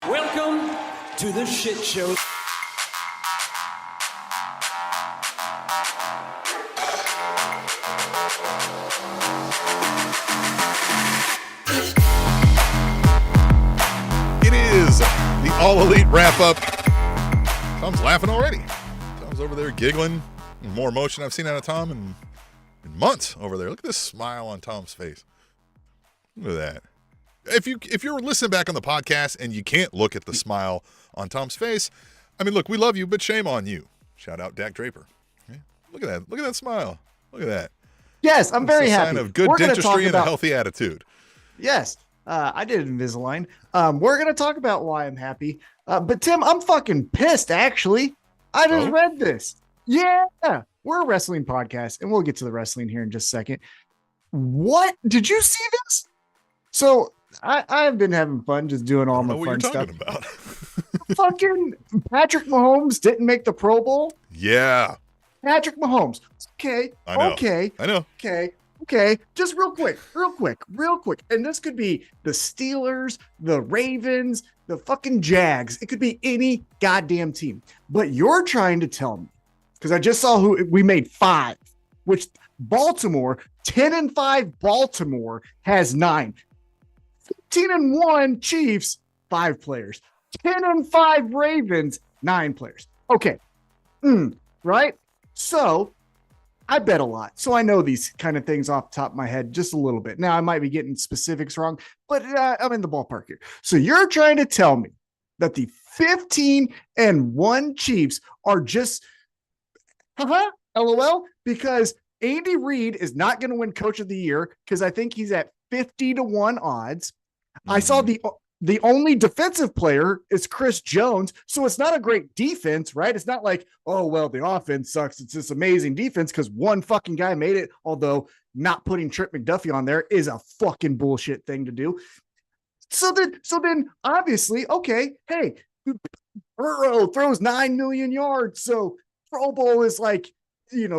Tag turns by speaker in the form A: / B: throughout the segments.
A: Welcome to the shit show.
B: It is the All Elite Wrap-Up. Tom's laughing already. Tom's over there giggling. More emotion I've seen out of Tom in months over there. Look at this smile on Tom's face. Look at that. If you're listening back on the podcast and you can't look at the smile on Tom's face, I mean, look, we love you, but shame on you. Shout out Dak Draper. Okay? Look at that. Look at that smile. Look at that.
C: Yes, I'm very happy.
B: Sign of good dentistry and a healthy attitude.
C: Yes, I did Invisalign. We're going to talk about why I'm happy. But Tim, I'm fucking pissed, actually. I just read this. Yeah, we're a wrestling podcast, and we'll get to the wrestling here in just a second. What? Did you see this? So I've been having fun just doing all my fun stuff.
B: What you're talking about?
C: Fucking Patrick Mahomes didn't make the Pro Bowl.
B: Yeah.
C: Patrick Mahomes. Okay.
B: I know.
C: Okay.
B: I know.
C: Okay. Just real quick. And this could be the Steelers, the Ravens, the fucking Jags. It could be any goddamn team. But you're trying to tell me, because I just saw who we made 5, which Baltimore, 10-5 Baltimore has 9. 15-1 Chiefs, 5 players. 10-5 Ravens, 9 players. Okay. Right? So I bet a lot. So I know these kind of things off the top of my head just a little bit. Now I might be getting specifics wrong, but I'm in the ballpark here. So you're trying to tell me that the 15-1 Chiefs are just, LOL, because Andy Reid is not going to win Coach of the Year because I think he's at 50-1 odds. I saw the only defensive player is Chris Jones. So it's not a great defense, right? It's not like, oh, well, the offense sucks. It's this amazing defense because one fucking guy made it. Although not putting Trent McDuffie on there is a fucking bullshit thing to do. So then obviously, okay, hey, Burrow throws 9 million yards. So Pro Bowl is like,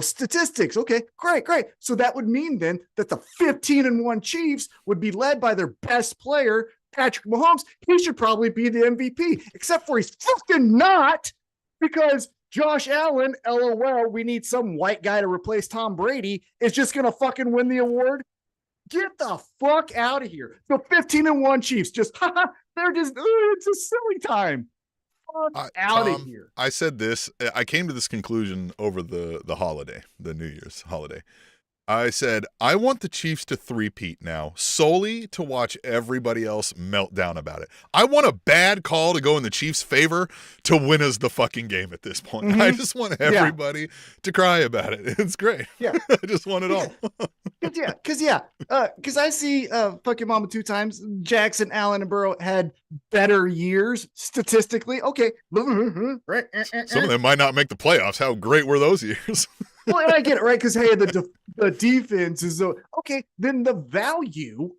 C: statistics. Okay, great. So that would mean then that the 15-1 Chiefs would be led by their best player, Patrick Mahomes. He should probably be the MVP, except for he's fucking not, because Josh Allen, LOL, we need some white guy to replace Tom Brady, is just going to fucking win the award. Get the fuck out of here. The 15-1 Chiefs they're just, it's a silly time. Out of here.
B: I said this. I came to this conclusion over the holiday, the New Year's holiday. I said, I want the Chiefs to three-peat now, solely to watch everybody else melt down about it. I want a bad call to go in the Chiefs' favor to win us the fucking game at this point. I just want everybody to cry about it. It's great.
C: Yeah.
B: I just want it all.
C: Because I see fucking Mama 2 times. Jackson, Allen, and Burrow had better years statistically. Okay. Right.
B: Some of them might not make the playoffs. How great were those years?
C: Well, and I get it, right? Because, hey, the defense is okay. Then the value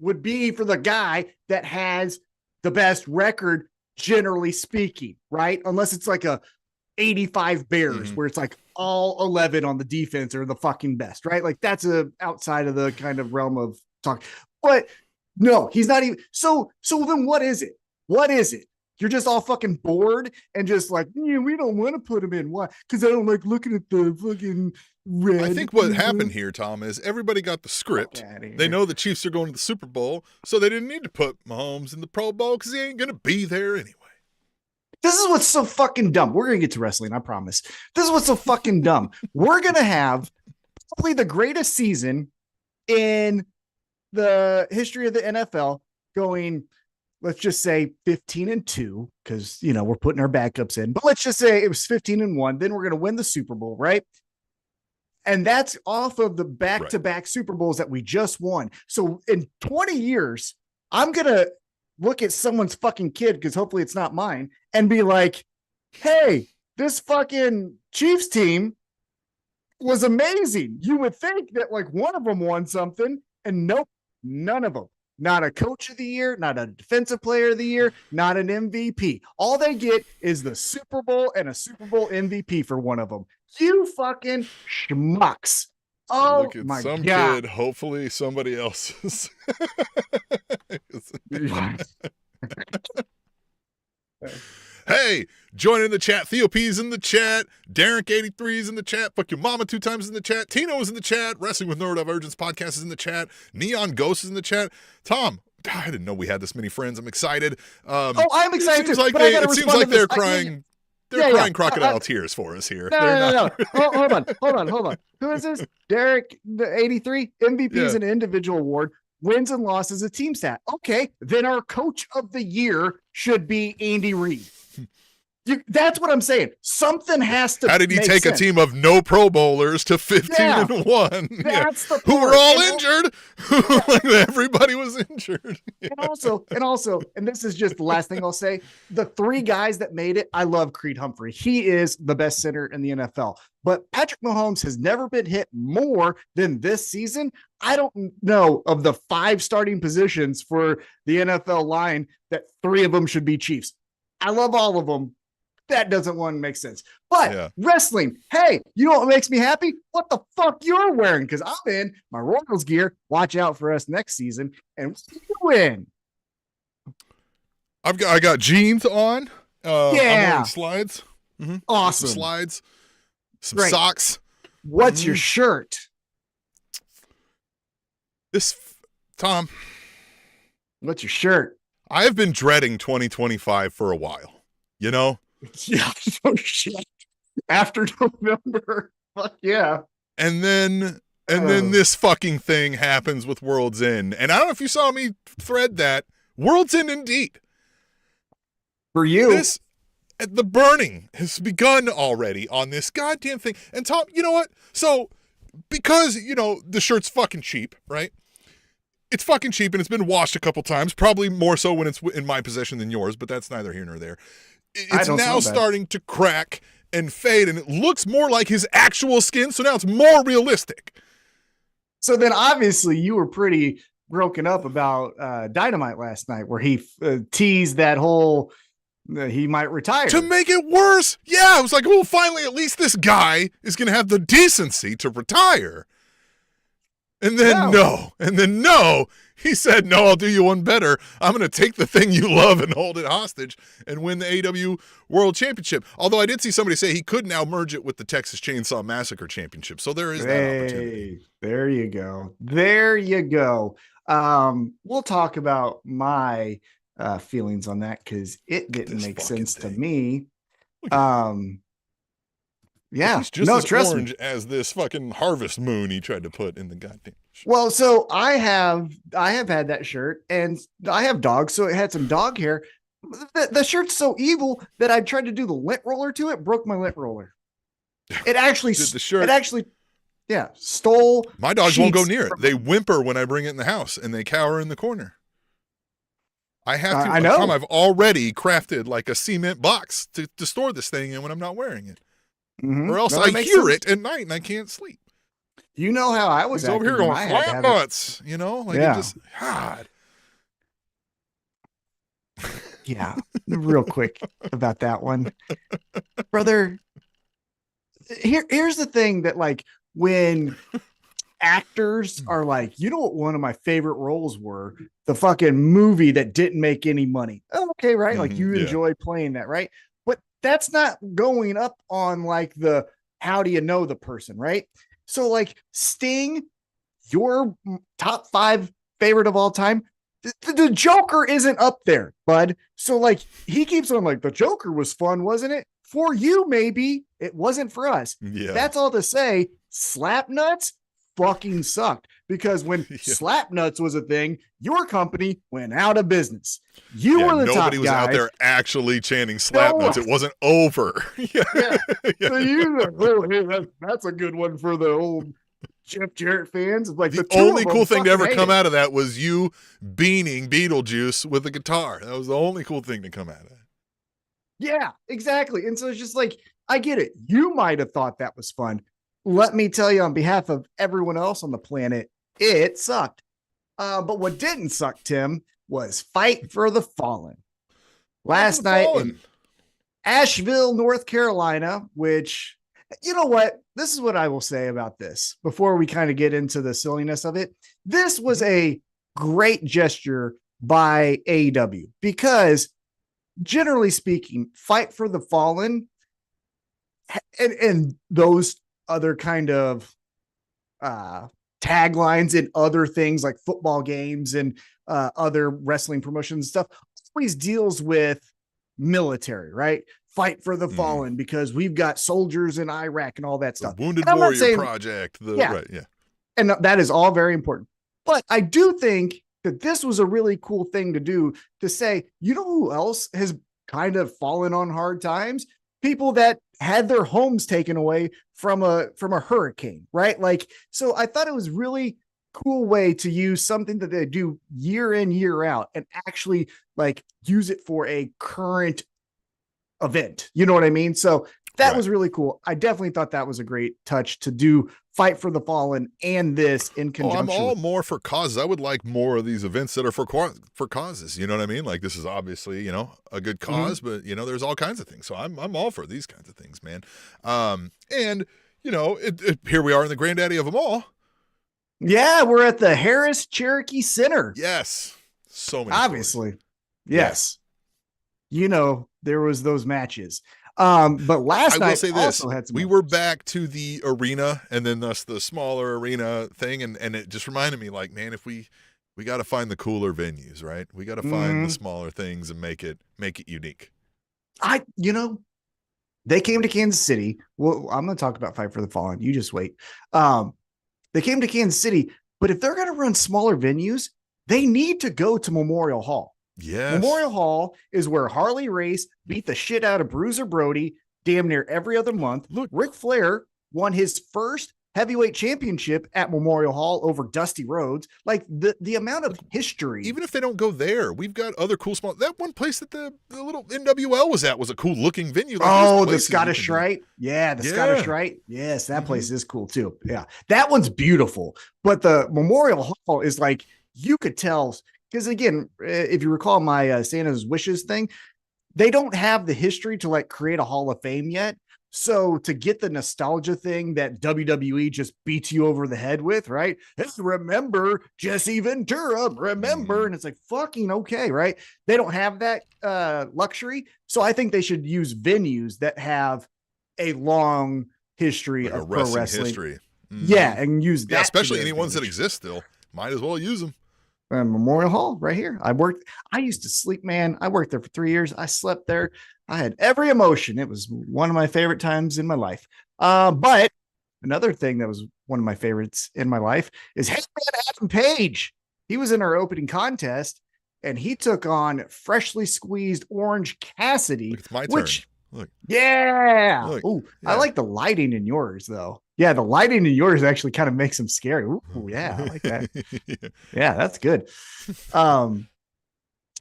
C: would be for the guy that has the best record, generally speaking, right? Unless it's like a 85 Bears where it's like all 11 on the defense are the fucking best, right? Like that's outside of the kind of realm of talk. But no, he's not even. So then what is it? What is it? You're just all fucking bored and just like, we don't want to put him in. Why? Because I don't like looking at the fucking red.
B: I think what happened here, Tom, is everybody got the script. They know the Chiefs are going to the Super Bowl, so they didn't need to put Mahomes in the Pro Bowl because he ain't going to be there anyway.
C: This is what's so fucking dumb. We're going to get to wrestling, I promise. This is what's so fucking dumb. We're going to have probably the greatest season in the history of the NFL going, let's just say 15-2, because, we're putting our backups in. But let's just say it was 15-1. Then we're going to win the Super Bowl, right? And that's off of the back-to-back Super Bowls that we just won. So in 20 years, I'm going to look at someone's fucking kid, because hopefully it's not mine, and be like, hey, this fucking Chiefs team was amazing. You would think that like one of them won something, and nope, none of them. Not a coach of the year, not a defensive player of the year, not an MVP. All they get is the Super Bowl and a Super Bowl MVP for one of them. You fucking schmucks. Oh,
B: look at
C: my
B: some
C: God.
B: kid, hopefully somebody else's. Hey, join in the chat. Theo P's in the chat. Derek83 is in the chat. Fuck Your Mama 2 times in the chat. Tino is in the chat. Wrestling with Neurodivergence podcast is in the chat. Neon Ghost is in the chat. Tom, I didn't know we had this many friends. I'm excited.
C: I'm excited too.
B: It seems like they're crying. They're crying crocodile tears for us here.
C: No. Hold on. Who is this? Derek, the 83 MVP is an individual award. Wins and losses a team stat. Okay, then our coach of the year should be Andy Reid. That's what I'm saying. Something has to.
B: How did he take
C: sense.
B: a team of no Pro Bowlers to 15-1?
C: That's the
B: who were all injured. Like everybody was injured.
C: And also, and this is just the last thing I'll say. The 3 guys that made it, I love Creed Humphrey. He is the best center in the NFL. But Patrick Mahomes has never been hit more than this season. I don't know of the 5 starting positions for the NFL line that 3 of them should be Chiefs. I love all of them. That doesn't want to make sense. But wrestling, hey, you know what makes me happy? What the fuck you're wearing? Because I'm in my Royals gear. Watch out for us next season and win.
B: I got jeans on. I'm wearing slides.
C: Mm-hmm. Awesome.
B: Some slides. Some socks.
C: What's your shirt?
B: Tom.
C: What's your shirt?
B: I've been dreading 2025 for a while. You know?
C: Yeah, so shit. After November, fuck yeah.
B: And then this fucking thing happens with World's End. And I don't know if you saw me thread that. World's End indeed.
C: For you.
B: The burning has begun already on this goddamn thing. And Tom, you know what? So, because, the shirt's fucking cheap, right? It's fucking cheap and it's been washed a couple times, probably more so when it's in my possession than yours, but that's neither here nor there. It's now starting to crack and fade, and it looks more like his actual skin, so now it's more realistic.
C: So then obviously you were pretty broken up about Dynamite last night, where he teased that whole he might retire.
B: To make it worse, I was like, well, finally, at least this guy is going to have the decency to retire. And then no, he said, no, I'll do you one better. I'm going to take the thing you love and hold it hostage and win the AEW World Championship. Although I did see somebody say he could now merge it with the Texas Chainsaw Massacre Championship. So there is that opportunity.
C: There you go. We'll talk about my feelings on that because it didn't make sense to me. Yeah,
B: it's just as orange as this fucking harvest moon he tried to put in the goddamn shirt.
C: Well, so I have had that shirt, and I have dogs, so it had some dog hair. The shirt's so evil that I tried to do the lint roller to it, broke my lint roller. It actually stole.
B: My dogs won't go near it. They whimper when I bring it in the house, and they cower in the corner. I have to. I know. I've already crafted like a cement box to store this thing in when I'm not wearing it. Mm-hmm. Or else I hear it at night and I can't sleep.
C: You know how I was
B: over here going flat nuts, it just God.
C: Yeah, real quick about that one, brother. Here's the thing that when actors are like, you know what one of my favorite roles were? The fucking movie that didn't make any money. Okay, right? Like you enjoy playing that, right? But that's not going up on the how do you know the person, right? So Sting, your top 5 favorite of all time, the Joker isn't up there, bud. So he keeps on the Joker was fun, wasn't it? For you, maybe it wasn't for us. Yeah. That's all to say. Slapnuts fucking sucked because when Slapnuts was a thing, your company went out of business. You were the top guy.
B: Nobody was out there actually chanting Slapnuts. It wasn't over.
C: So that's a good one for the old Jeff Jarrett fans.
B: The only cool thing to ever come out of that was you beaning Beetlejuice with a guitar. That was the only cool thing to come out of it.
C: Yeah, exactly. And so it's just I get it. You might have thought that was fun. Let me tell you on behalf of everyone else on the planet, it sucked. But what didn't suck, Tim, was Fight for the Fallen. Last night in Asheville, North Carolina, which, you know what? This is what I will say about this before we kind of get into the silliness of it. This was a great gesture by AEW because generally speaking, Fight for the Fallen and those other kind of taglines in other things like football games and other wrestling promotions and stuff always deals with military, right? Fight for the fallen because we've got soldiers in Iraq and all that stuff.
B: The Wounded
C: and I'm
B: Warrior
C: not saying,
B: Project.
C: Yeah. And that is all very important. But I do think that this was a really cool thing to do, to say, you know who else has kind of fallen on hard times? People that had their homes taken away from a hurricane, right? Like, so I thought it was really cool way to use something that they do year in, year out, and actually like use it for a current event. You know what I mean? So that was really cool. I definitely thought that was a great touch to do Fight for the Fallen and this in conjunction.
B: I'm all more for causes. I would like more of these events that are for causes. You know what I mean? Like, this is obviously, you know, a good cause, but you know, there's all kinds of things. So I'm all for these kinds of things, man. And you know, here we are in the granddaddy of them all.
C: Yeah, we're at the Harris Cherokee Center.
B: Yes. So many
C: obviously stories. Yes. Yeah. You know, there was those matches. But last night also had some
B: we were back to the arena and then thus the smaller arena thing. And it just reminded me, like, man, if we got to find the cooler venues, right? We got to find the smaller things and make it unique.
C: You know, they came to Kansas City. Well, I'm going to talk about Fight for the Fallen. You just wait. They came to Kansas City, but if they're going to run smaller venues, they need to go to Memorial Hall.
B: Yes.
C: Memorial Hall is where Harley Race beat the shit out of Bruiser Brody damn near every other month. Look, Ric Flair won his first heavyweight championship at Memorial Hall over Dusty Rhodes. Like the amount of history.
B: Even if they don't go there, we've got other cool small. That one place that the little NWL was at was a cool looking venue.
C: Like the Scottish Rite. Yeah, the Scottish Rite. Yes, that place is cool too. Yeah, that one's beautiful. But the Memorial Hall is like, you could tell. Because again, if you recall my Santa's Wishes thing, they don't have the history to like create a Hall of Fame yet. So to get the nostalgia thing that WWE just beats you over the head with, right? Hey, remember Jesse Ventura, remember? And it's like, fucking okay, right? They don't have that luxury. So I think they should use venues that have a long history of pro wrestling.
B: History.
C: Yeah, and use that.
B: Yeah, especially any ones that exist still. Might as well use them.
C: Memorial Hall right here. I used to sleep, man. I worked there for 3 years. I slept there. I had every emotion. It was one of my favorite times in my life. But another thing that was one of my favorites in my life is Adam Page. He was in our opening contest and he took on freshly squeezed Orange Cassidy.
B: Look, it's my turn. Look.
C: Yeah. Look, ooh, yeah. I like the lighting in yours though. Yeah, the lighting in yours actually kind of makes him scary. Ooh, yeah, I like that. Yeah, that's good.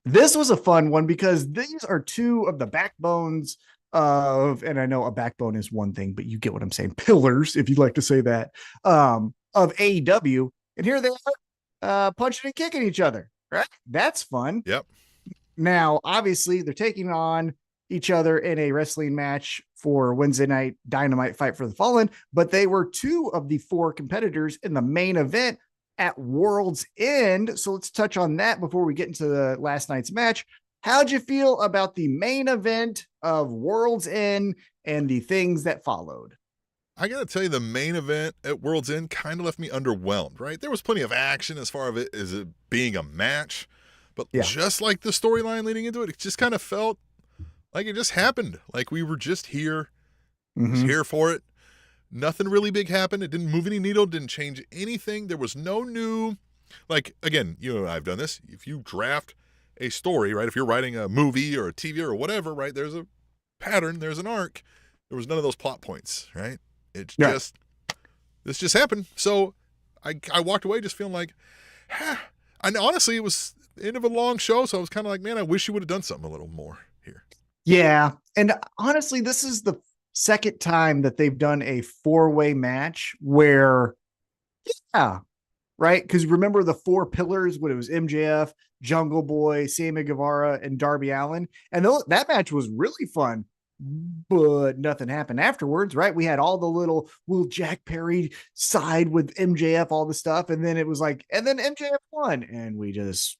C: This was a fun one because these are two of the backbones of, and I know a backbone is one thing, but you get what I'm saying. Pillars, if you'd like to say that, of AEW. And here they are punching and kicking each other, right? That's fun.
B: Yep.
C: Now, obviously, they're taking on each other in a wrestling match for Wednesday night Dynamite Fight for the Fallen, but they were two of the four competitors in the main event at World's End. So let's touch on that before we get into the last night's match. How'd you feel about the main event of World's End and the things that followed?
B: I got to tell you, the main event at World's End kind of left me underwhelmed, right? There was plenty of action as far as it being a match, but just like the storyline leading into it, it just kind of felt like it just happened. Like we were just here, just here for it. Nothing really big happened. It didn't move any needle, didn't change anything. There was no new, like, again, you know, I've done this. If you draft a story, right? If you're writing a movie or a TV or whatever, right? There's a pattern, there's an arc. There was none of those plot points, right? It's this just happened. So I walked away just feeling like, and honestly, it was the end of a long show. So I was kind of like, man, I wish you would have done something a little more here.
C: Yeah. And honestly, this is the second time that they've done a 4-way match where, right? Because remember the 4 pillars when it was MJF, Jungle Boy, Sammy Guevara, and Darby Allin, and that match was really fun, but nothing happened afterwards, right? We had all the little, will Jack Perry side with MJF, all the stuff, and then it was like, and then MJF won, and we just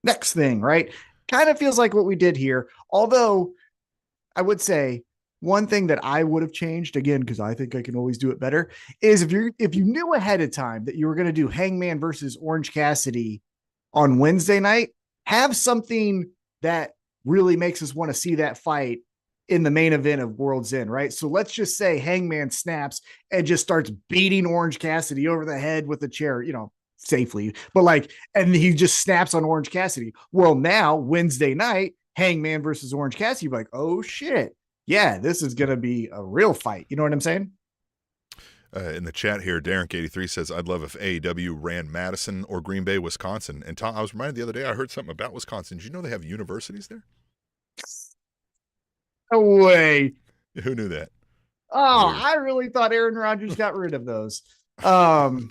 C: next thing, right? kind of feels like what we did here. Although I would say one thing that I would have changed again, because I think I can always do it better, is if you knew ahead of time that you were going to do Hangman versus Orange Cassidy on Wednesday night, have something that really makes us want to see that fight in the main event of World's End, right? So let's just say Hangman snaps and just starts beating Orange Cassidy over the head with a chair, safely, but and he just snaps on Orange Cassidy. Well, now Wednesday night, Hangman versus Orange Cassidy, you're like, oh shit. Yeah, this is going to be a real fight. You know what I'm saying?
B: In the chat here, Derek83 says, I'd love if AEW ran Madison or Green Bay, Wisconsin. And Tom, I was reminded the other day, I heard something about Wisconsin. Did you know they have universities there?
C: No way.
B: Who knew that?
C: Oh,
B: Weird.
C: I really thought Aaron Rodgers got rid of those. Aaron,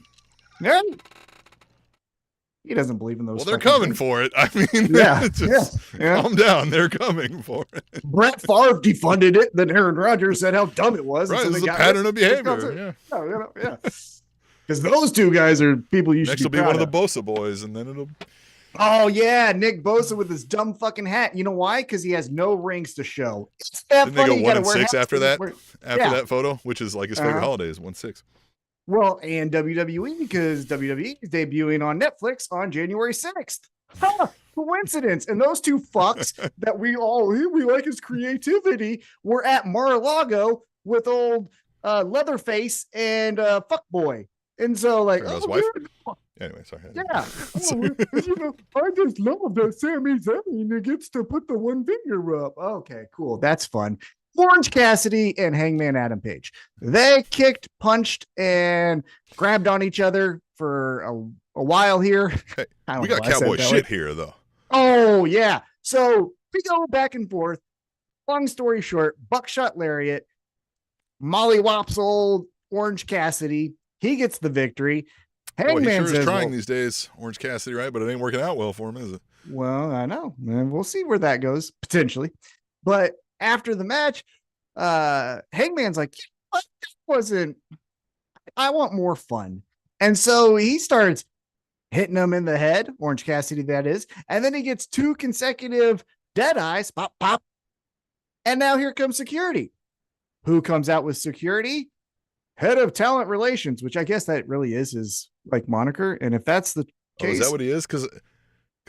C: he doesn't believe in those.
B: Well, they're coming
C: things.
B: For it. I mean,
C: just
B: calm down. They're coming for it.
C: Brett Favre defunded it. Then Aaron Rodgers said how dumb it was.
B: Right,
C: so
B: this is a pattern of behavior.
C: Yeah. Because those two guys are people you
B: Next
C: should
B: will be one of the Bosa boys, and then it'll.
C: Oh, yeah, Nick Bosa with his dumb fucking hat. You know why? Because he has no rings to show. It's that
B: Didn't
C: funny.
B: they go 1-6 after that? After
C: Yeah.
B: that photo, which is like his favorite holiday, is 1-6.
C: Well, and WWE, because WWE is debuting on Netflix on January 6th. Huh, coincidence. And those two fucks that we like his creativity were at Mar-a-Lago with old Leatherface and Fuckboy. And so, like,
B: His wife. Anyway, sorry.
C: Yeah. I just love that Sami Zayn gets to put the one finger up. Okay, cool. That's fun. Orange Cassidy and Hangman Adam Page. They kicked, punched, and grabbed on each other for a while here.
B: Hey, we got cowboy shit here, though.
C: Oh, yeah. So we go back and forth. Long story short, buckshot lariat, Molly Wops old Orange Cassidy. He gets the victory.
B: Hangman he sure is trying these days, Orange Cassidy, right? But it ain't working out well for him, is it?
C: Well, I know. And we'll see where that goes, potentially. But after the match, Hangman's like, I want more fun. And so he starts hitting him in the head, Orange Cassidy, that is. And then he gets 2 consecutive dead eyes, pop, pop. And now here comes security. Who comes out with security? Head of talent relations, which I guess that really is his like moniker. And if that's the case,
B: is that what he is? Because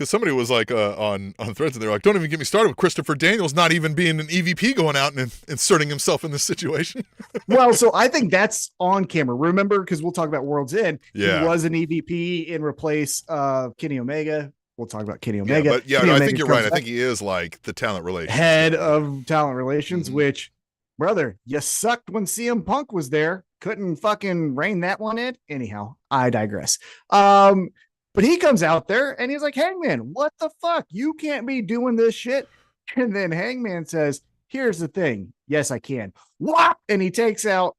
B: somebody was like on Threads, and they're like, "Don't even get me started with Christopher Daniels not even being an EVP going out and inserting himself in this situation."
C: Well, so I think that's on camera. Remember, because we'll talk about World's End.
B: Yeah.
C: He was an EVP in replace of Kenny Omega. We'll talk about Kenny Omega.
B: Yeah, but I think you're right. I think he is like the talent relations
C: head of talent relations, which, brother, you sucked when CM Punk was there. Couldn't fucking rein that one in. Anyhow, I digress. But he comes out there and he's like, Hangman, what the fuck? You can't be doing this shit. And then Hangman says, here's the thing. Yes, I can. Whop! And he takes out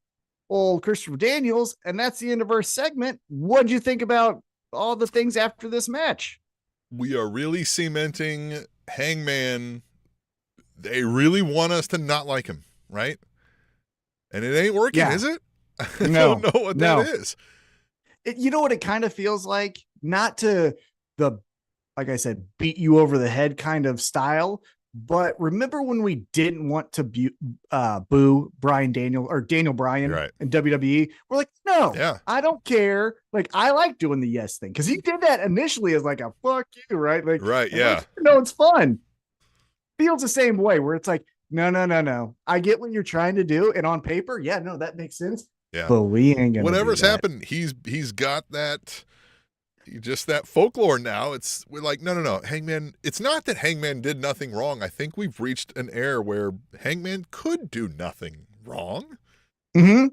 C: old Christopher Daniels. And that's the end of our segment. What'd you think about all the things after this match?
B: We are really cementing Hangman. They really want us to not like him, right? And it ain't working, is it? I don't know what that is.
C: You know what it kind of feels like? Not to the, like I said, beat you over the head kind of style. But remember when we didn't want to boo Bryan Daniel or Daniel Bryan in WWE? We're like, no, I don't care. Like, I like doing the yes thing because he did that initially as like a fuck you, right? Like,
B: yeah.
C: No, it's fun. Feels the same way where it's like, no. I get what you're trying to do, and on paper, that makes sense.
B: Yeah,
C: but we ain't gonna.
B: Whatever's happened, he's got that. Just that folklore now. We're like, no. Hangman, it's not that Hangman did nothing wrong. I think we've reached an era where Hangman could do nothing wrong.
C: Mm-hmm.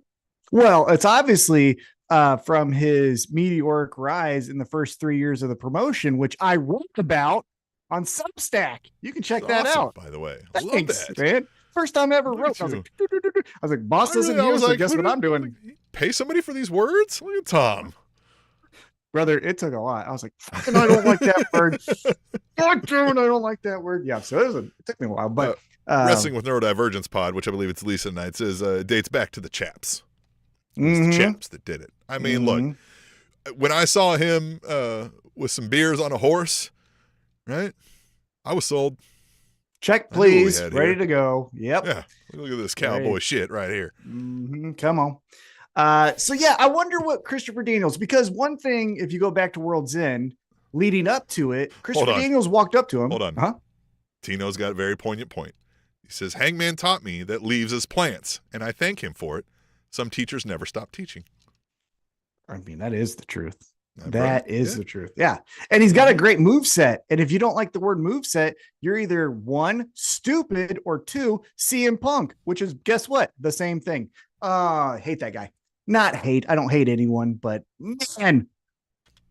C: Well, it's obviously from his meteoric rise in the first 3 years of the promotion, which I wrote about on Substack. You can check that out.
B: By the way,
C: thanks, man. First time I ever wrote. I was like, boss doesn't use it. Guess what I'm doing?
B: Pay somebody for these words? Look at Tom.
C: Brother, it took a lot. I was like, fucking, I don't like that word. God damn it, I don't like that word. Yeah, so it took me a while. But
B: Wrestling with Neurodivergence Pod, which I believe it's Lisa Knight, says dates back to the Chaps. It's the Chaps that did it. I mean, look, when I saw him with some beers on a horse, right? I was sold.
C: Check,
B: I knew what we
C: please.
B: had
C: Ready
B: here.
C: to go. Yep.
B: Yeah. Look at this cowboy shit right here.
C: Come on. So yeah, I wonder what Christopher Daniels, because one thing, if you go back to World's End, leading up to it, Christopher Daniels walked up to him.
B: Hold on.
C: Huh?
B: Tino's got a very poignant point. He says, Hangman taught me that leaves is plants, and I thank him for it. Some teachers never stop teaching.
C: I mean, that is the truth.
B: That
C: is the truth. Yeah. And he's got a great move set. And if you don't like the word move set, you're either one, stupid, or two, CM Punk, which is, guess what? The same thing. Hate that guy. Not hate. I don't hate anyone, but man,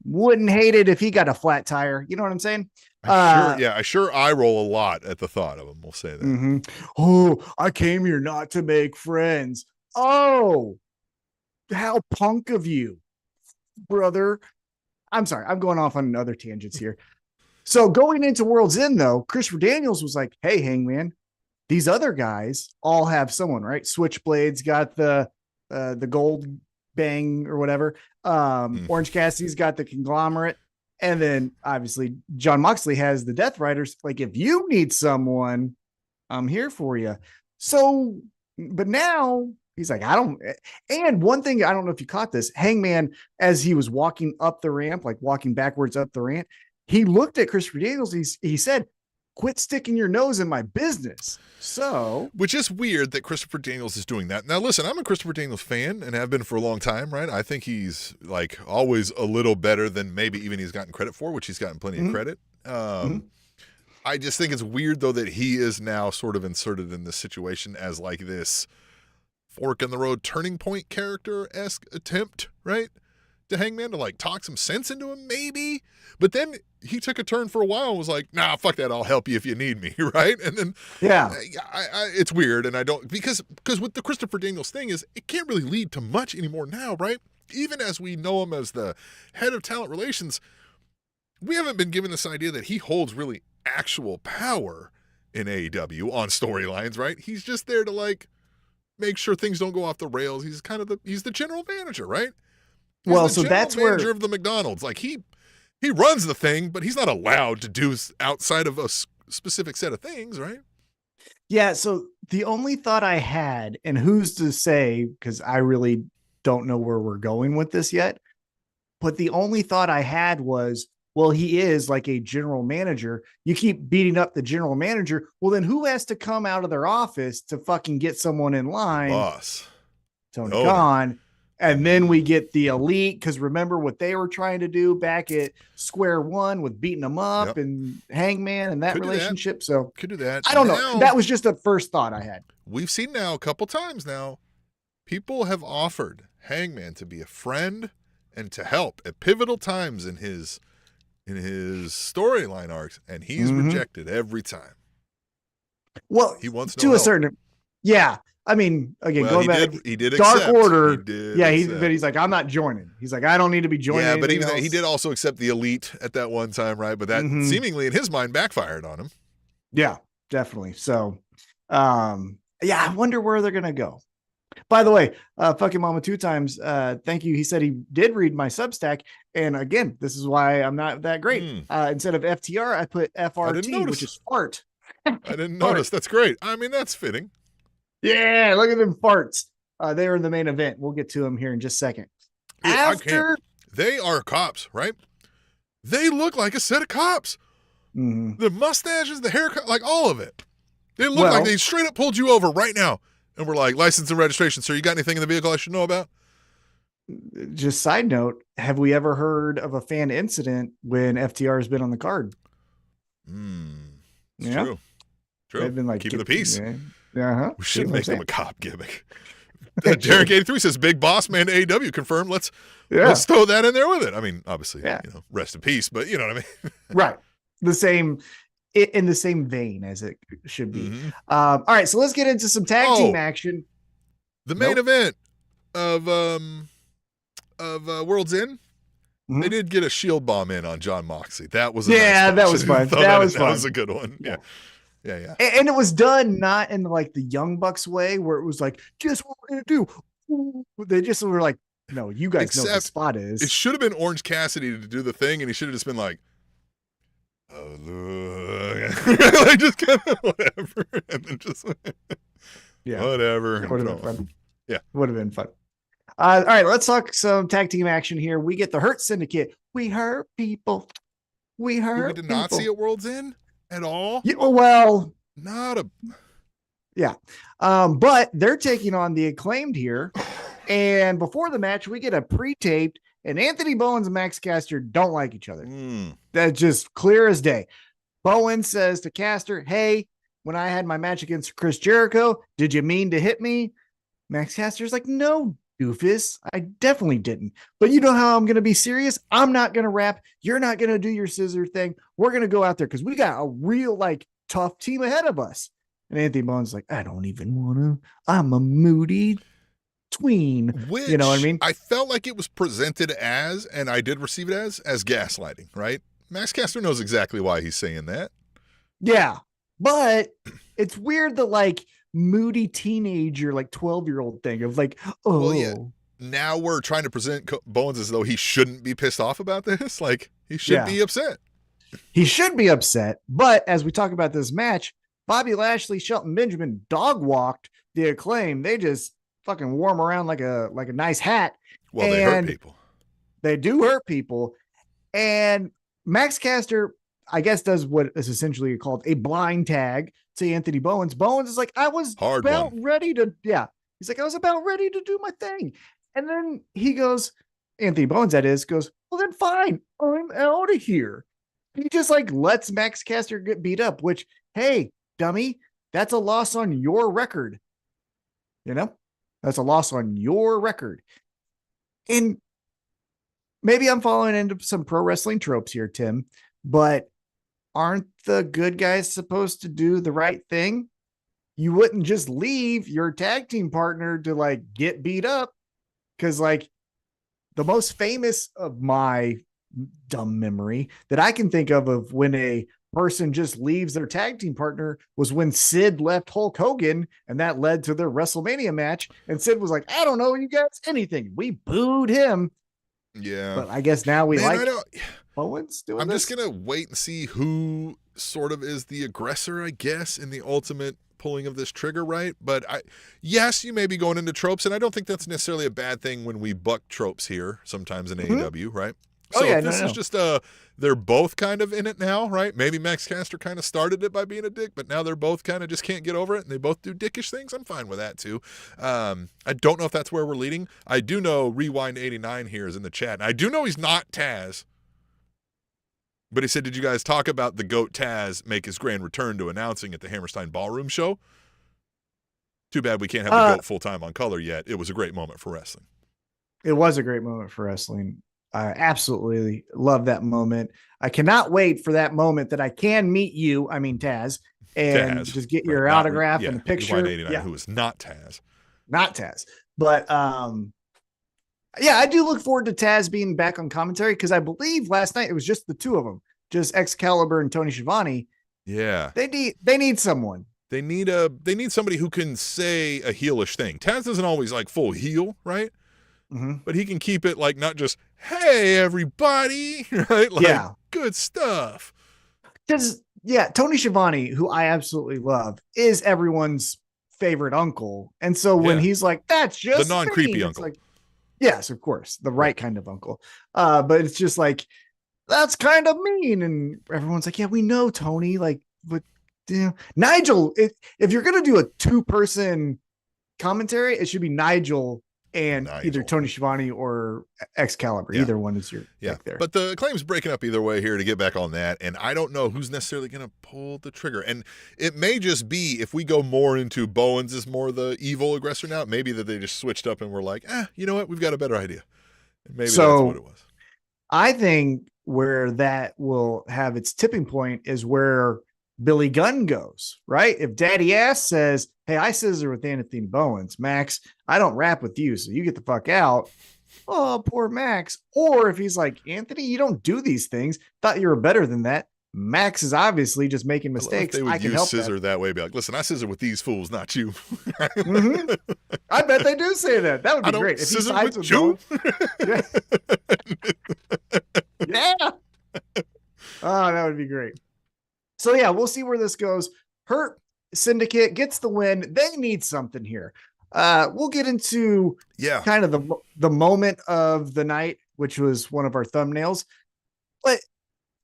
C: wouldn't hate it if he got a flat tire. You know what I'm saying?
B: I sure eye roll a lot at the thought of him. We'll say that.
C: Oh, I came here not to make friends. Oh, how punk of you, brother. I'm sorry. I'm going off on other tangents here. So going into World's End, though, Christopher Daniels was like, hey, Hangman, these other guys all have someone, right? Switchblade's got the gold bang or whatever. Orange Cassidy's got the conglomerate. And then obviously John Moxley has the Death Riders. Like, if you need someone, I'm here for you. So, but now he's like, I don't. And one thing, I don't know if you caught this, Hangman, as he was walking up the ramp, like walking backwards up the ramp, he looked at Christopher Daniels. He said, quit sticking your nose in my business. So,
B: which is weird that Christopher Daniels is doing that. Now, listen, I'm a Christopher Daniels fan and have been for a long time, right? I think he's like always a little better than maybe even he's gotten credit for, which he's gotten plenty of credit. I just think it's weird, though, that he is now sort of inserted in this situation as like this fork in the road turning point character-esque attempt, right? To Hangman to like talk some sense into him, maybe. But then he took a turn for a while and was like, nah, fuck that. I'll help you if you need me, right? And then, it's weird. And I don't, because with the Christopher Daniels thing is, it can't really lead to much anymore now, right? Even as we know him as the head of talent relations, we haven't been given this idea that he holds really actual power in AEW on storylines, right? He's just there to like make sure things don't go off the rails. He's kind of he's the general manager, right? He's
C: so that's where
B: manager of the McDonald's, like he runs the thing, but he's not allowed to do outside of a specific set of things, right?
C: Yeah. So the only thought I had, and who's to say, because I really don't know where we're going with this yet, but the only thought I had was, well, he is like a general manager. You keep beating up the general manager. Well, then who has to come out of their office to fucking get someone in line?
B: Boss.
C: Tony Khan. And then we get the Elite, because remember what they were trying to do back at Square One with beating them up and Hangman and that relationship. So
B: could do that.
C: I don't know. That was just the first thought I had.
B: We've seen now a couple times now, people have offered Hangman to be a friend and to help at pivotal times in his storyline arcs, and he's rejected every time.
C: Well,
B: he wants
C: to a certain, I mean, again, going back,
B: he did
C: Dark
B: accept.
C: Order.
B: But
C: he's like, I'm not joining. He's like, I don't need to be joining.
B: Yeah, but even
C: else.
B: He did also accept the Elite at that one time, right? But that seemingly in his mind backfired on him.
C: Yeah, definitely. So, I wonder where they're gonna go. By the way, fucking mama 2 times. Thank you. He said he did read my Substack, and again, this is why I'm not that great. Instead of FTR, I put FRT, which is fart.
B: I didn't notice. That's great. I mean, that's fitting.
C: Yeah, look at them farts. They were in the main event. We'll get to them here in just a second.
B: They are cops, right? They look like a set of cops. The mustaches, the haircut, like all of it. They look like they straight up pulled you over right now. And we're like, license and registration. Sir, you got anything in the vehicle I should know about?
C: Just side note, have we ever heard of a fan incident when FTR has been on the card?
B: True.
C: They've been like
B: keeping the peace. We should make them a cop gimmick. Derek 83 says, "Big boss man to AEW confirmed. Let's throw that in there with it." I mean, obviously, rest in peace, but you know what I mean,
C: right? In the same vein as it should be. All right, so let's get into some tag team action.
B: The main event of World's End. They did get a shield bomb in on John Moxley. That was
C: that was fun. That was
B: a good one. Yeah.
C: And it was done not in like the Young Bucks way where it was like, guess what we're gonna do? They just were like, no, you guys know what the spot is.
B: It should have been Orange Cassidy to do the thing, and he should have just been like, oh, look. Like, just kind of whatever. And then just, whatever.
C: Would have been fun.
B: Yeah.
C: Would have been fun. All right, let's talk some tag team action here. We get the Hurt Syndicate. We hurt people. We hurt
B: We did not
C: people.
B: see at World's End at all.
C: Yeah, well,
B: Not a.
C: yeah. But they're taking on the Acclaimed here. And before the match, we get a pre-taped, and Anthony Bowens and Max Caster don't like each other. That's just clear as day. Bowen says to Caster, hey, when I had my match against Chris Jericho, did you mean to hit me? Max Caster's like, no, doofus, I definitely didn't. But you know how I'm going to be serious? I'm not going to rap. You're not going to do your scissor thing. We're going to go out there because we got a real, like, tough team ahead of us. And Anthony Bowen's like, I don't even want to. I'm a moody tween.
B: Which,
C: you know what I mean?
B: I felt like it was presented as, and I did receive it as gaslighting, right? Max Caster knows exactly why he's saying that.
C: Yeah. But it's weird that, like, moody teenager, like 12-year-old thing of like, oh,
B: well, yeah. Now we're trying to present Bowens as though he shouldn't be pissed off about this. Like, he should be upset.
C: He should be upset. But as we talk about this match, Bobby Lashley, Shelton Benjamin dog walked the Acclaim. They just fucking warm around like a nice hat.
B: Well, they hurt people.
C: They do hurt people. And Max Caster, I guess, does what is essentially called a blind tag to Anthony Bowens. Bowens is like, I was ready to, he's like, I was about ready to do my thing. And then he goes, Anthony Bowens, that is, goes, well, then fine, I'm out of here. He just like lets Max Caster get beat up, which, hey, dummy, that's a loss on your record. You know, that's a loss on your record. And maybe I'm falling into some pro wrestling tropes here, Tim, but aren't the good guys supposed to do the right thing? You wouldn't just leave your tag team partner to like get beat up. Cause like the most famous of my dumb memory that I can think of when a person just leaves their tag team partner was when Sid left Hulk Hogan, and that led to their WrestleMania match. And Sid was like, I don't know you guys anything. We booed him.
B: Yeah.
C: But I guess now we Bowens doing
B: I'm
C: this.
B: just going to wait and see who sort of is the aggressor, I guess, in the ultimate pulling of this trigger, right? But yes, you may be going into tropes, and I don't think that's necessarily a bad thing when we buck tropes here sometimes in AEW, right? So this is just they're both kind of in it now, right? Maybe Max Caster kind of started it by being a dick, but now they're both kind of just can't get over it, and they both do dickish things. I'm fine with that too. I don't know if that's where we're leading. I do know Rewind 89 here is in the chat, and I do know he's not Taz. But he said, did you guys talk about the GOAT Taz make his grand return to announcing at the Hammerstein Ballroom show? Too bad we can't have the GOAT full-time on color yet. It was a great moment for wrestling.
C: It was a great moment for wrestling. I absolutely love that moment. I cannot wait for that moment that I can meet you, I mean Taz, and just get your autograph and a picture.
B: Who is not Taz.
C: Not Taz. But I do look forward to Taz being back on commentary because I believe last night it was just the two of them, just Excalibur and Tony Schiavone.
B: Yeah.
C: They need someone.
B: They need somebody who can say a heelish thing. Taz isn't always like full heel, right? Mm-hmm. But he can keep it like not just, hey, everybody, right? Like, good stuff.
C: Because, Tony Schiavone, who I absolutely love, is everyone's favorite uncle. And so when he's like, that's just
B: the non-creepy uncle.
C: Like, yes, of course, the right kind of uncle. But it's just like, that's kind of mean. And everyone's like, yeah, we know, Tony. Like, but Nigel, if you're going to do a 2-person commentary, it should be Nigel and either Tony Schiavone or Excalibur. Either one is your pick there.
B: But the Acclaim's breaking up either way here to get back on that. And I don't know who's necessarily going to pull the trigger. And it may just be, if we go more into Bowens is more the evil aggressor now, maybe that they just switched up and were like, you know what? We've got a better idea. And maybe that's what it was.
C: I think where that will have its tipping point is where Billy Gunn goes, right? If Daddy Ass says, hey, I scissor with Anthony Bowens, Max, I don't rap with you, so you get the fuck out. Oh, poor Max. Or if he's like, Anthony, you don't do these things. Thought you were better than that. Max is obviously just making mistakes.
B: They would use scissor that way. Be like, listen, I scissor with these fools, not you.
C: Mm-hmm. I bet they do say that. That would be great. If he sides with you. Yeah. Oh, that would be great. So yeah, we'll see where this goes. Hurt Syndicate gets the win. They need something here. We'll get into kind of the moment of the night, which was one of our thumbnails. But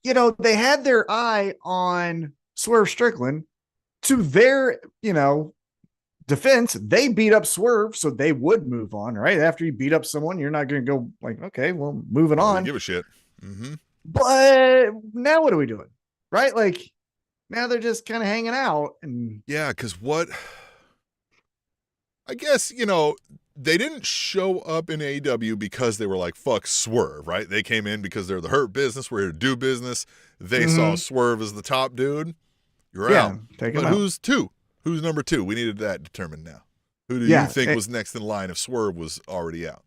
C: they had their eye on Swerve Strickland. To their, defense, they beat up Swerve, so they would move on, right? After you beat up someone, you're not going to go like, okay, well, moving on.
B: Give a shit. Mm-hmm.
C: But now what are we doing? Right? Like, now they're just kind of hanging out. And
B: yeah, because I guess, they didn't show up in AEW because they were like, fuck Swerve, right? They came in because they're the Hurt Business. We're here to do business. They saw Swerve as the top dude. You're out.
C: Take
B: but
C: him
B: who's
C: out.
B: two? Who's number two? We needed that determined now. Who do you think was next in line if Swerve was already out?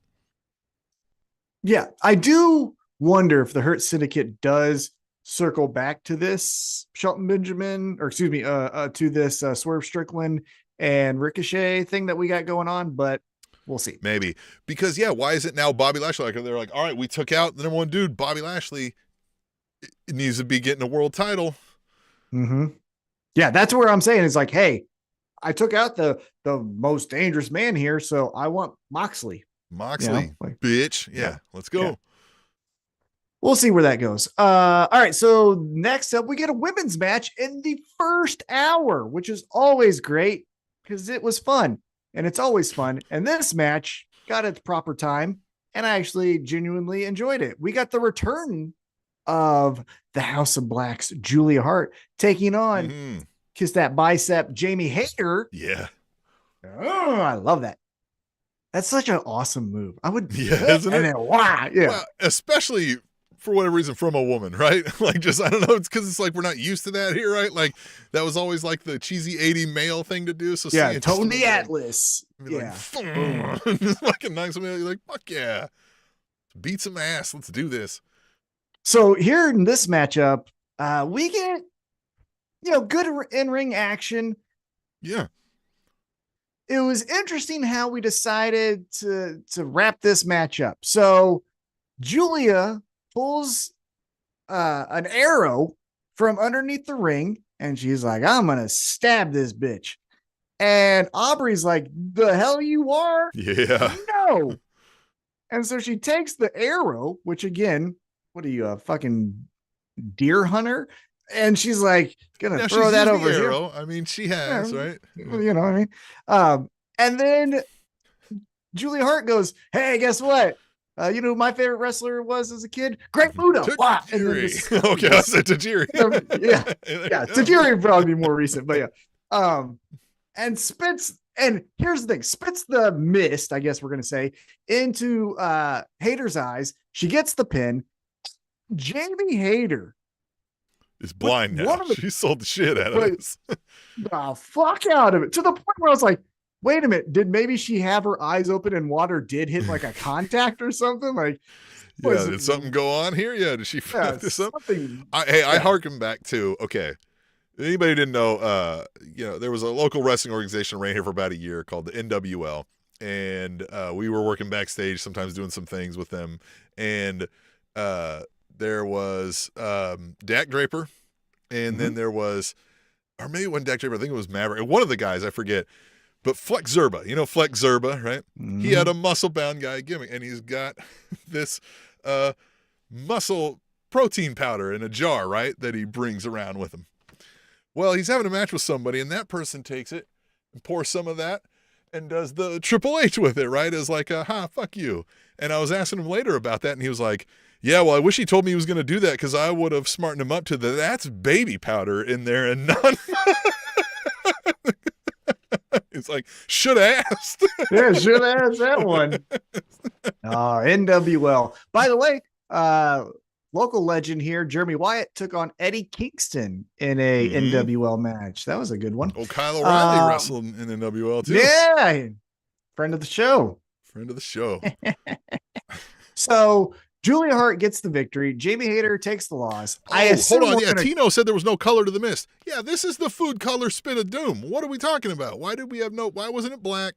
C: Yeah, I do wonder if the Hurt Syndicate does circle back to this Shelton Benjamin, or excuse me, to this Swerve Strickland and Ricochet thing that we got going on, but we'll see.
B: Maybe. Because, why is it now Bobby Lashley? Like, they're like, all right, we took out the number one dude, Bobby Lashley. It needs to be getting a world title.
C: Mm-hmm. Yeah, that's where I'm saying it's like, hey, I took out the most dangerous man here, so I want Moxley.
B: Bitch. Yeah, let's go. Yeah.
C: We'll see where that goes. All right, so next up, we get a women's match in the first hour, which is always great because it was fun, and it's always fun. And this match got its proper time, and I actually genuinely enjoyed it. We got the return of the House of Black's Julia Hart taking on Kiss That Bicep Jamie Hayter.
B: Yeah.
C: Oh, I love that. That's such an awesome move. I would,
B: isn't it?
C: Then, wow, yeah.
B: Well, especially for whatever reason from a woman, right? Like, just, I don't know, it's because it's like we're not used to that here, right? Like, that was always like the cheesy 80 male thing to do. So
C: yeah, Tony Atlas.
B: Yeah. Like, just fucking knock somebody out. You're like, fuck yeah. Beat some ass. Let's do this.
C: So here in this matchup, we get, good in-ring action.
B: Yeah.
C: It was interesting how we decided to wrap this match up. So Julia pulls an arrow from underneath the ring, and she's like, I'm going to stab this bitch. And Aubrey's like, the hell you are?
B: Yeah.
C: No. And so she takes the arrow, which again, what are you, a fucking deer hunter? And she's like, gonna throw that over here.
B: I mean, she has, right?
C: You know what I mean? And then Julia Hart goes, hey, guess what? You know who my favorite wrestler was as a kid? Great Muta.
B: Tajiri. Okay, I said Tajiri.
C: yeah. Tajiri would probably be more recent, but yeah. And spits, and here's the thing, spits the mist, I guess we're gonna say, into Hayter's eyes. She gets the pin. Jamie Hayter
B: is blind now. She sold the shit out of this.
C: The fuck out of it. To the point where I was like, wait a minute, did maybe she have her eyes open and water did hit like a contact or something? Like,
B: did something go on here? Yeah, did she fuck this up? I harken back to, okay, anybody didn't know, there was a local wrestling organization around here for about a year called the NWL, and we were working backstage, sometimes doing some things with them, and there was Dak Draper, and then there was, or maybe it wasn't Dak Draper, I think it was Maverick, one of the guys, I forget, but Flex Zerba, Flex Zerba, right? He had a muscle-bound guy gimmick, and he's got this muscle protein powder in a jar, right, that he brings around with him. Well, he's having a match with somebody, and that person takes it and pours some of that and does the Triple H with it, right? As like, fuck you. And I was asking him later about that, and he was like, yeah, well, I wish he told me he was going to do that because I would have smartened him up to that's baby powder in there and none. It's like, should have asked.
C: Yeah, should have asked that one. NWL. By the way, local legend here, Jeremy Wyatt took on Eddie Kingston in a NWL match. That was a good one.
B: Oh, Kyle O'Reilly wrestled in NWL too.
C: Yeah. Friend of the show. So Julia Hart gets the victory. Jamie Hayter takes the loss.
B: Hold on. Yeah, Tino said there was no color to the mist. Yeah, this is the food color spit of doom. What are we talking about? Why did we have why wasn't it black?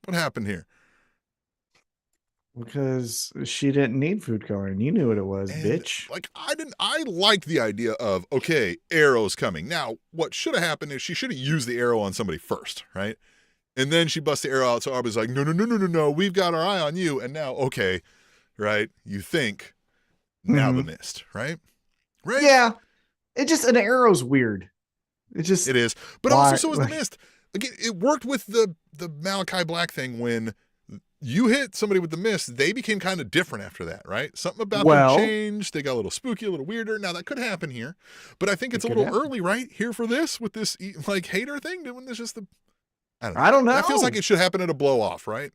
B: What happened here?
C: Because she didn't need food coloring. You knew what it was,
B: And
C: bitch.
B: like I liked the idea of, okay, arrow's coming. Now, what should have happened is she should have used the arrow on somebody first, right? And then she busts the arrow out. So Arby's like, no, we've got our eye on you. And now, okay, right? You think now the mist, right? Right?
C: Yeah. An arrow's weird.
B: It is. But also so is the mist. Again, it worked with the Malachi Black thing when you hit somebody with the mist, they became kind of different after that, right? Something about them changed. They got a little spooky, a little weirder. Now that could happen here, but I think it's a little early, right? Here for this with this like hater thing. Doing this just I don't know. That feels like it should happen at a blow off, right?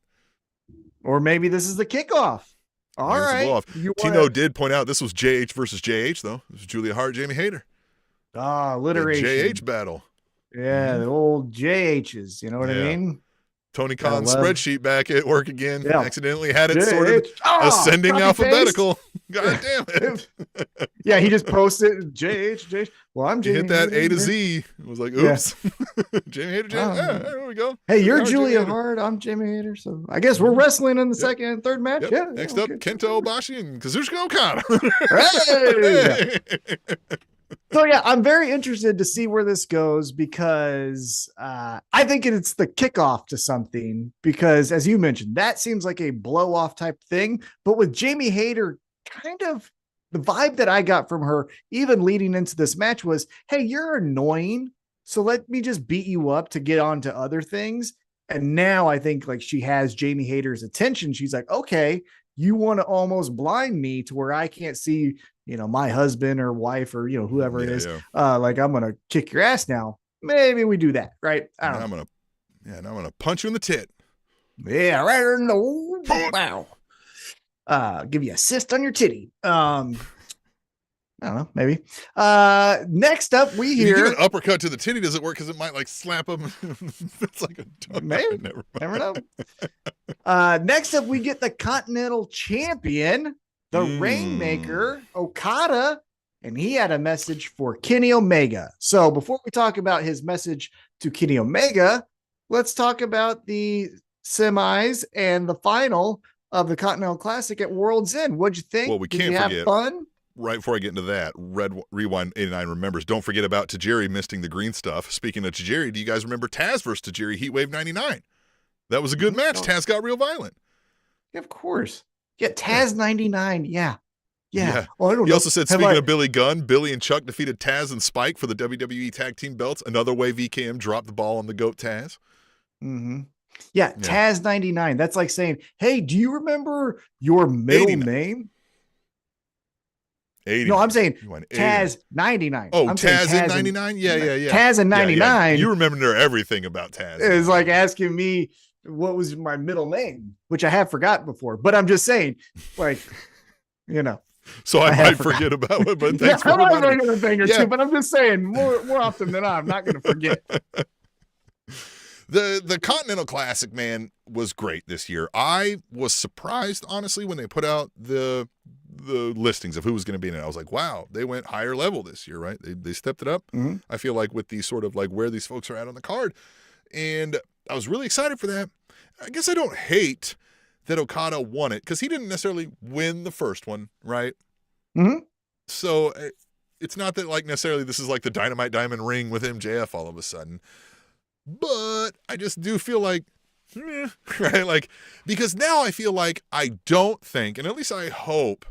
C: Or maybe this is the kickoff. All right.
B: Tino did point out this was JH versus JH though. This was Julia Hart, Jamie Hayter.
C: Alliteration.
B: The JH battle.
C: Yeah, the old JHs. You know what I mean?
B: Tony Khan's spreadsheet back at work again. Yeah. Accidentally had it sorted ascending alphabetical. God damn it.
C: Yeah, he just posted JH. Well, I'm Jamie.
B: Hit that A to Z. It was like, oops. Yeah. Jamie Hayter. There we go.
C: Hey, you're Julia Hart. I'm Jamie Hayter. So I guess we're wrestling in the second and third match.
B: Yep.
C: Yeah.
B: Next up, Kento Obashi and Kazuchika Okada.
C: Hey! So yeah, I'm very interested to see where this goes because I think it's the kickoff to something because as you mentioned, that seems like a blow off type thing. But with Jamie Hayter, kind of the vibe that I got from her, even leading into this match was, hey, you're annoying. So let me just beat you up to get on to other things. And now I think like she has Jamie Hayter's attention. She's like, okay, you want to almost blind me to where I can't see, my husband or wife or, whoever it is. Yeah. Like I'm going to kick your ass now. Maybe we do that. Right. I don't know.
B: I'm going to punch you in the tit.
C: Yeah. Right. No. Wow. Give you a cyst on your titty. I don't know. Maybe. Next up, we hear.
B: If you give an uppercut to the titty, does it work? Because it might like slap him. It's like a dog.
C: Maybe. Never know. Next up, we get the Continental Champion, the Rainmaker, Okada, and he had a message for Kenny Omega. So before we talk about his message to Kenny Omega, let's talk about the semis and the final of the Continental Classic at World's End. What'd you think?
B: Well, we can't forget.
C: Have fun?
B: Right before I get into that, Rewind 89 remembers. Don't forget about Tajiri missing the green stuff. Speaking of Tajiri, do you guys remember Taz versus Tajiri Heatwave 99? That was a good match. Taz got real violent.
C: Yeah, of course. Yeah, Taz 99. Yeah.
B: Well, I don't know. He also said, speaking of Billy Gunn, Billy and Chuck defeated Taz and Spike for the WWE Tag Team belts. Another way VKM dropped the ball on the GOAT Taz.
C: Mm-hmm. Yeah, Taz 99. That's like saying, hey, do you remember your middle name?
B: 80.
C: No, I'm saying Taz 99.
B: Oh, Taz in 99? Yeah.
C: Taz in 99. Yeah.
B: You remember everything about Taz.
C: It's like asking me what was my middle name, which I have forgotten before. But I'm just saying, like,
B: So I might forget about it, but thanks for reminding me.
C: A thing or two, but I'm just saying more often than not, I'm not going to forget.
B: The Continental Classic, man, was great this year. I was surprised, honestly, when they put out the listings of who was going to be in it. I was like, wow, they went higher level this year, right? They stepped it up. Mm-hmm. I feel like with these sort of like where these folks are at on the card. And I was really excited for that. I guess I don't hate that Okada won it because he didn't necessarily win the first one, right?
C: Mm-hmm.
B: So it's not that like necessarily this is like the Dynamite Diamond ring with MJF all of a sudden. But I just do feel like, right? Like, because now I feel like I don't think, and at least I hope,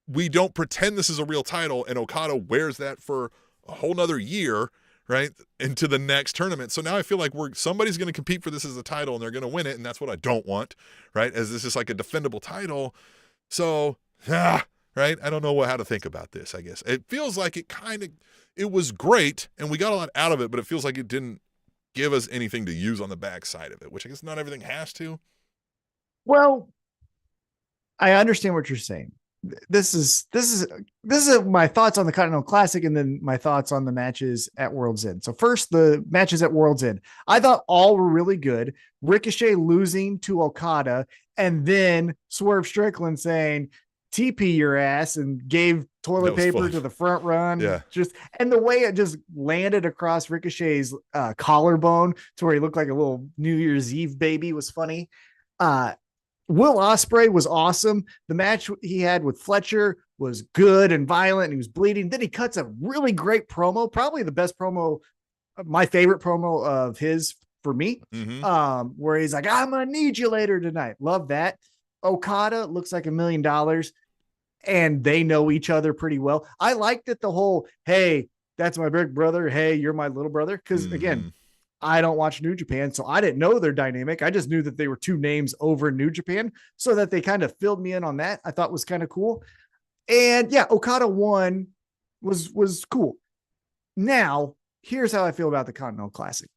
B: we don't pretend this is a real title and Okada wears that for a whole nother year, right? Into the next tournament. So now I feel like somebody's going to compete for this as a title and they're going to win it. And that's what I don't want, right? As this is like a defendable title. So, right? I don't know how to think about this, I guess. It feels like it was great and we got a lot out of it, but it feels like it didn't give us anything to use on the backside of it, which I guess not everything has to.
C: Well, I understand what you're saying. This is my thoughts on the Continental Classic and then my thoughts on the matches at World's End. So first, the matches at World's End. I thought all were really good. Ricochet losing to Okada and then Swerve Strickland saying, TP your ass, and gave toilet paper to the front run.
B: Yeah.
C: And the way it just landed across Ricochet's collarbone to where he looked like a little New Year's Eve baby was funny. Will Ospreay was awesome. The match he had with Fletcher was good and violent, and he was bleeding. Then he cuts a really great promo, probably the best promo, my favorite promo of his for me, where he's like, I'm gonna need you later tonight. Love that. Okada looks like $1 million, and they know each other pretty well. I liked it, the whole, hey, that's my big brother. Hey, you're my little brother. Because again, I don't watch New Japan, so I didn't know their dynamic. I just knew that they were two names over in New Japan, so that they kind of filled me in on that. I thought was kind of cool. And yeah, Okada won was cool. Now, here's how I feel about the Continental Classic.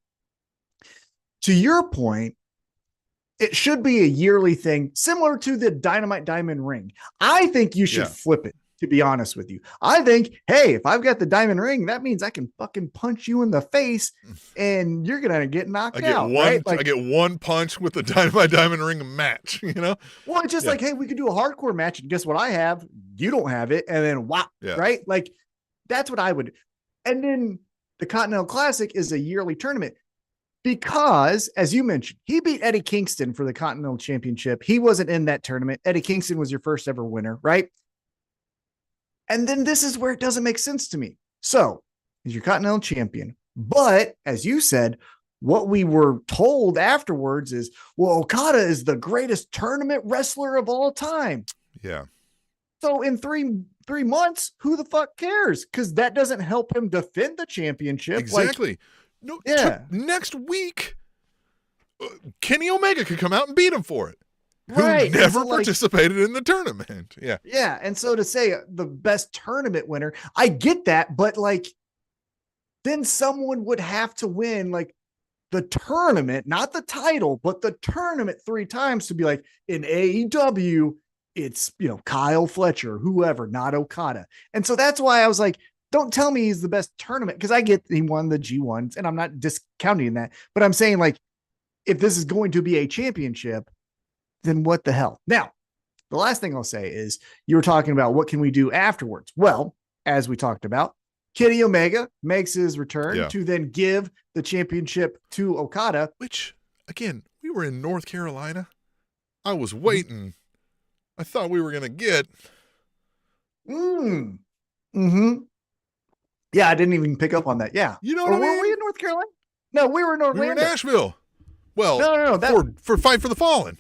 C: To your point, it should be a yearly thing, similar to the Dynamite Diamond Ring. I think you should flip it, to be honest with you. I think, hey, if I've got the diamond ring, that means I can fucking punch you in the face and you're going to get knocked out. Right? Like,
B: I get one punch with the Dynamite Diamond Ring match, you know?
C: Well, it's just like, hey, we could do a hardcore match, and guess what I have? You don't have it. And then wow, right? Like, that's what I would. And then the Continental Classic is a yearly tournament because, as you mentioned, he beat Eddie Kingston for the Continental Championship. He wasn't in that tournament. Eddie Kingston was your first ever winner, right? And then this is where it doesn't make sense to me. So he's your Continental Champion. But as you said, what we were told afterwards is, well, Okada is the greatest tournament wrestler of all time.
B: Yeah.
C: So in three months, who the fuck cares? Because that doesn't help him defend the championship.
B: Exactly. Next week, Kenny Omega could come out and beat him for it. Who never participated in the tournament. Yeah.
C: Yeah. And so to say the best tournament winner, I get that, but then someone would have to win the tournament, not the title, but the tournament 3 times to be like, in AEW, it's, Kyle Fletcher, whoever, not Okada. And so that's why I was like, don't tell me he's the best tournament, because I get he won the G1s and I'm not discounting that, but I'm saying if this is going to be a championship, then what the hell? Now, the last thing I'll say is you were talking about what can we do afterwards? Well, as we talked about, Kenny Omega makes his return to then give the championship to Okada.
B: Which, again, we were in North Carolina. I was waiting. I thought we were going to get.
C: Yeah, I didn't even pick up on that. Yeah.
B: You know what I mean?
C: Were we in North Carolina? No, we were in Orlando.
B: We were in Nashville. Well,
C: no.
B: For Fight for the Fallen.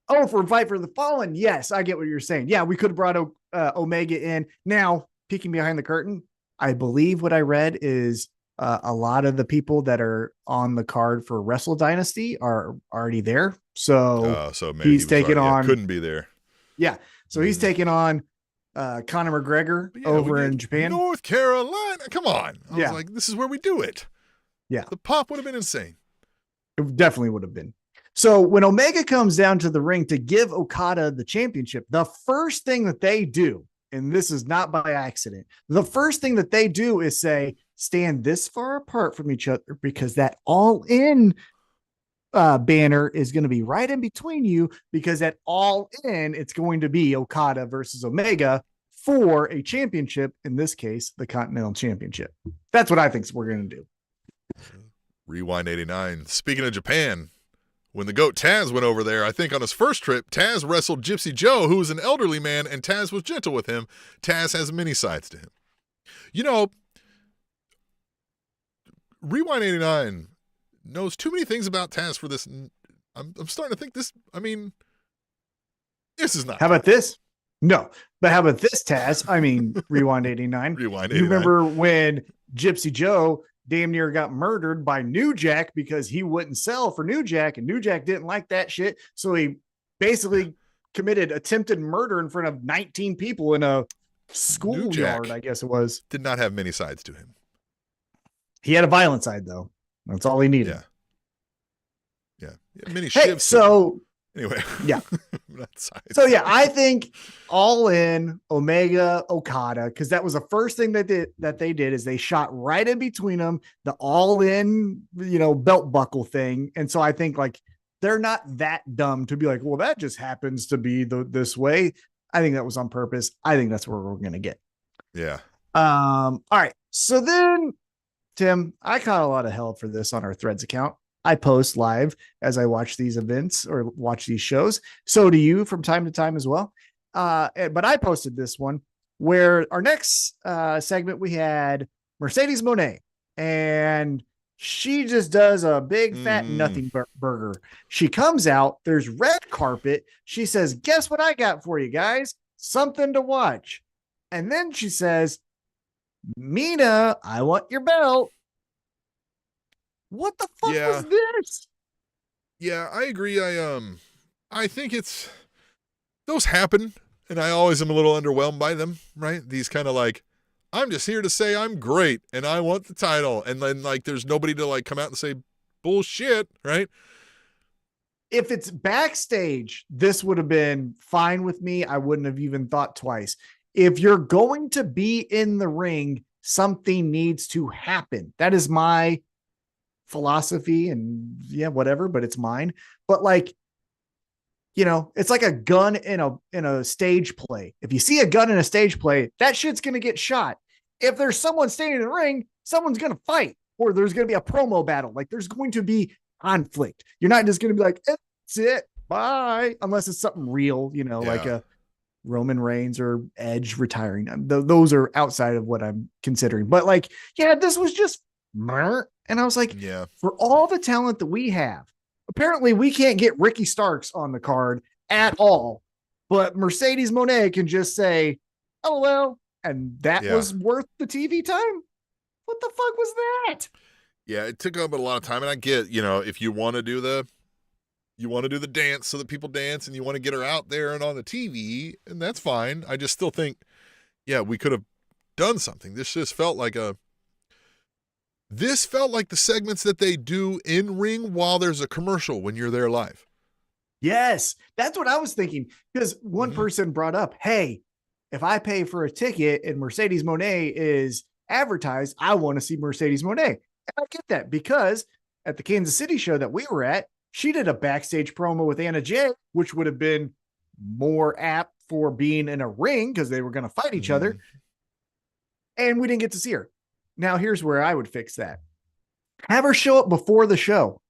C: Oh, for Fight for the Fallen. Yes, I get what you're saying. Yeah, we could have brought Omega in. Now, peeking behind the curtain, I believe what I read is a lot of the people that are on the card for Wrestle Dynasty are already there. So,
B: maybe
C: he's taking on.
B: Couldn't be there.
C: Yeah. So he's taking on Conor McGregor over in Japan.
B: North Carolina. Come on. I was like, this is where we do it.
C: Yeah.
B: The pop would have been insane.
C: It definitely would have been. So when Omega comes down to the ring to give Okada the championship, the first thing that they do, and this is not by accident, the first thing that they do is say, stand this far apart from each other, because that All In banner is going to be right in between you, because at All In, it's going to be Okada versus Omega for a championship, in this case, the Continental Championship. That's what I think we're going to do.
B: Rewind 89. Speaking of Japan, when the GOAT Taz went over there, I think on his first trip, Taz wrestled Gypsy Joe, who was an elderly man, and Taz was gentle with him. Taz has many sides to him. Rewind 89 knows too many things about Taz for this. I'm starting to think this is not.
C: How about this? No, but how about this, Taz? Rewind 89.
B: Rewind 89.
C: You remember when Gypsy Joe damn near got murdered by New Jack because he wouldn't sell for New Jack, and New Jack didn't like that shit. So he basically committed attempted murder in front of 19 people in a schoolyard, I guess it was.
B: Did not have many sides to him.
C: He had a violent side, though. That's all he needed.
B: Yeah. Many shifts.
C: So
B: anyway.
C: Yeah. So yeah, I think All In, Omega, Okada, because that was the first thing that they did is they shot right in between them, the All In, belt buckle thing. And so I think they're not that dumb to be like, well, that just happens to be this way. I think that was on purpose. I think that's where we're going to get.
B: Yeah.
C: All right. So then, Tim, I caught a lot of hell for this on our Threads account. I post live as I watch these events or watch these shows. So do you from time to time as well. But I posted this one where our next segment we had Mercedes Moné, and she just does a big fat nothing burger. She comes out, there's red carpet. She says, guess what I got for you guys? Something to watch. And then she says, Mina, I want your belt. What the fuck was this?
B: Yeah, I agree. I think those happen, and I always am a little underwhelmed by them, right? These kind of like, I'm just here to say I'm great and I want the title. And then like there's nobody to like come out and say bullshit, right?
C: If it's backstage, this would have been fine with me. I wouldn't have even thought twice. If you're going to be in the ring, something needs to happen. That is my philosophy, and yeah, whatever, but it's mine. But like, you know, it's like a gun in a stage play. If you see a gun in a stage play, that shit's going to get shot. If there's someone standing in the ring, someone's going to fight, or there's going to be a promo battle. Like there's going to be conflict. You're not just going to be like, that's it, bye, unless it's something real, you know, like a Roman Reigns or Edge retiring. Those are outside of what I'm considering. But like, yeah, this was just, and I was like, for all the talent that we have, apparently we can't get Ricky Starks on the card at all, but Mercedes Moné can just say, oh, well, and that was worth the TV time. What the fuck was that?
B: Yeah, it took up a lot of time, and I get, you know, if you want to do the dance so that people dance, and you want to get her out there and on the TV, and that's fine. I just still think, we could have done something. This felt like the segments that they do in ring while there's a commercial when you're there live.
C: Yes, that's what I was thinking. Because one person brought up, hey, if I pay for a ticket and Mercedes Moné is advertised, I want to see Mercedes Moné. And I get that because at the Kansas City show that we were at, she did a backstage promo with Anna Jay, which would have been more apt for being in a ring because they were going to fight each other. And we didn't get to see her. Now, here's where I would fix that. Have her show up before the show.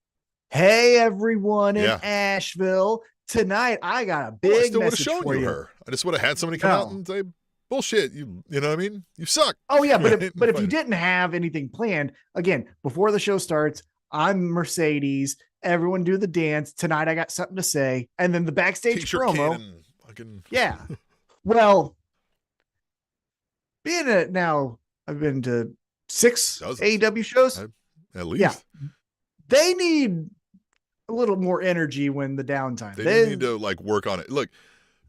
C: Hey, everyone in Asheville. Tonight, I got a big message for you. Her.
B: I just would have had somebody come out and say, bullshit, you know what I mean? You suck.
C: Oh, yeah, but if you didn't have anything planned, again, before the show starts, I'm Mercedes. Everyone do the dance. Tonight, I got something to say. And then the backstage
B: T-shirt
C: promo. Yeah. Well, now, I've been to 6 AEW shows.
B: At least.
C: Yeah. They need a little more energy when the downtime.
B: They need to like work on it. Look,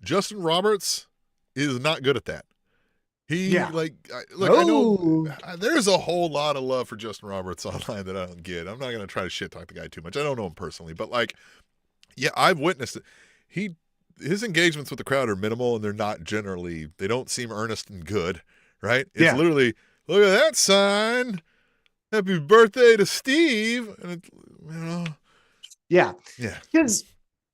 B: Justin Roberts is not good at that. I know there's a whole lot of love for Justin Roberts online that I don't get. I'm not going to try to shit talk the guy too much. I don't know him personally, but like, I've witnessed it. His engagements with the crowd are minimal, and they don't seem earnest and good, right? It's literally, look at that sign. Happy birthday to Steve. And it, you know.
C: Yeah. Because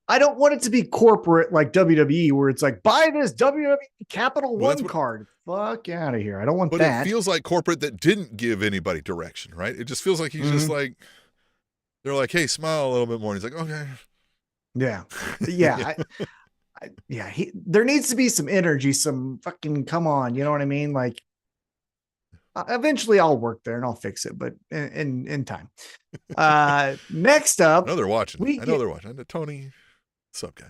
C: I don't want it to be corporate like WWE, where it's like, buy this WWE Capital One card. Fuck out of here. I don't want that.
B: But it feels like corporate that didn't give anybody direction, right? It just feels like he's just like, they're like, hey, smile a little bit more. And he's like, okay.
C: Yeah. Yeah. There needs to be some energy, some fucking come on. You know what I mean? Like, eventually I'll work there and I'll fix it, but in time. Next up.
B: I know they're watching. I know Tony, what's up, guy?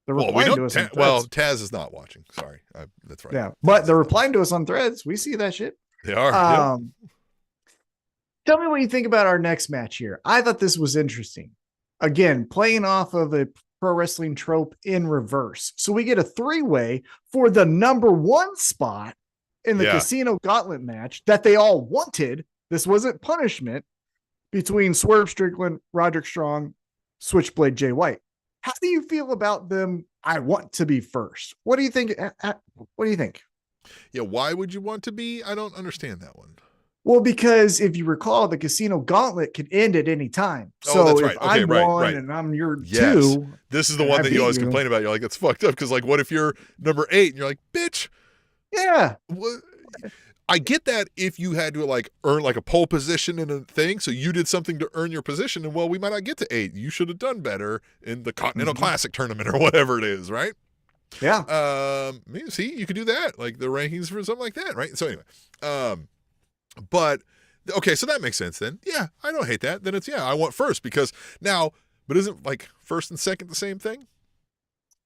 C: They're replying to us on Threads.
B: Taz is not watching. Sorry. That's right.
C: Yeah, but they're replying to us on Threads. We see that shit.
B: They are.
C: Tell me what you think about our next match here. I thought this was interesting. Again, playing off of a pro wrestling trope in reverse. So we get a 3-way for the number 1 spot in the Casino Gauntlet match that they all wanted. This wasn't punishment, between Swerve Strickland, Roderick Strong, Switchblade Jay White. How do you feel about them? I want to be first. What do you think? What do you think?
B: Yeah. Why would you want to be? I don't understand that one.
C: Well, because if you recall, the Casino Gauntlet could end at any time. So
B: that's right.
C: If I'm one and I'm your 2.
B: This is the one that you always complain about. You're like, it's fucked up. Because like, what if you're number 8 and you're like, bitch?
C: Yeah.
B: What? I get that if you had to like earn like a pole position in a thing, so you did something to earn your position, and well, we might not get to 8. You should have done better in the Continental Classic tournament or whatever it is, right?
C: Yeah.
B: See, you could do that, like the rankings for something like that, right? So anyway, but okay, so that makes sense then. Yeah, I don't hate that. Then it's I want first because now, but isn't like first and second the same thing?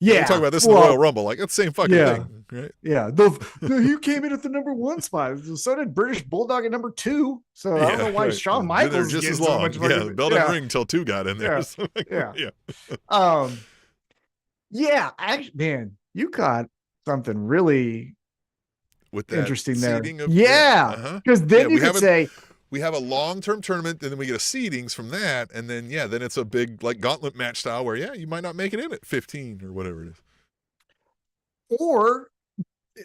C: Yeah.
B: We talk about this in the Royal Rumble, like that's the same fucking thing, right?
C: Yeah. He came in at the number 1 spot. So did British Bulldog at number 2. So I don't know why Shawn Michaels
B: just
C: gets
B: as long.
C: so much
B: The bell didn't ring until 2 got in there.
C: Yeah. Actually, man, you caught something really
B: with that
C: interesting there.
B: Because
C: then you could say
B: we have a long-term tournament, and then we get a seedings from that, and then then it's a big like gauntlet match style where you might not make it in at 15 or whatever it is.
C: Or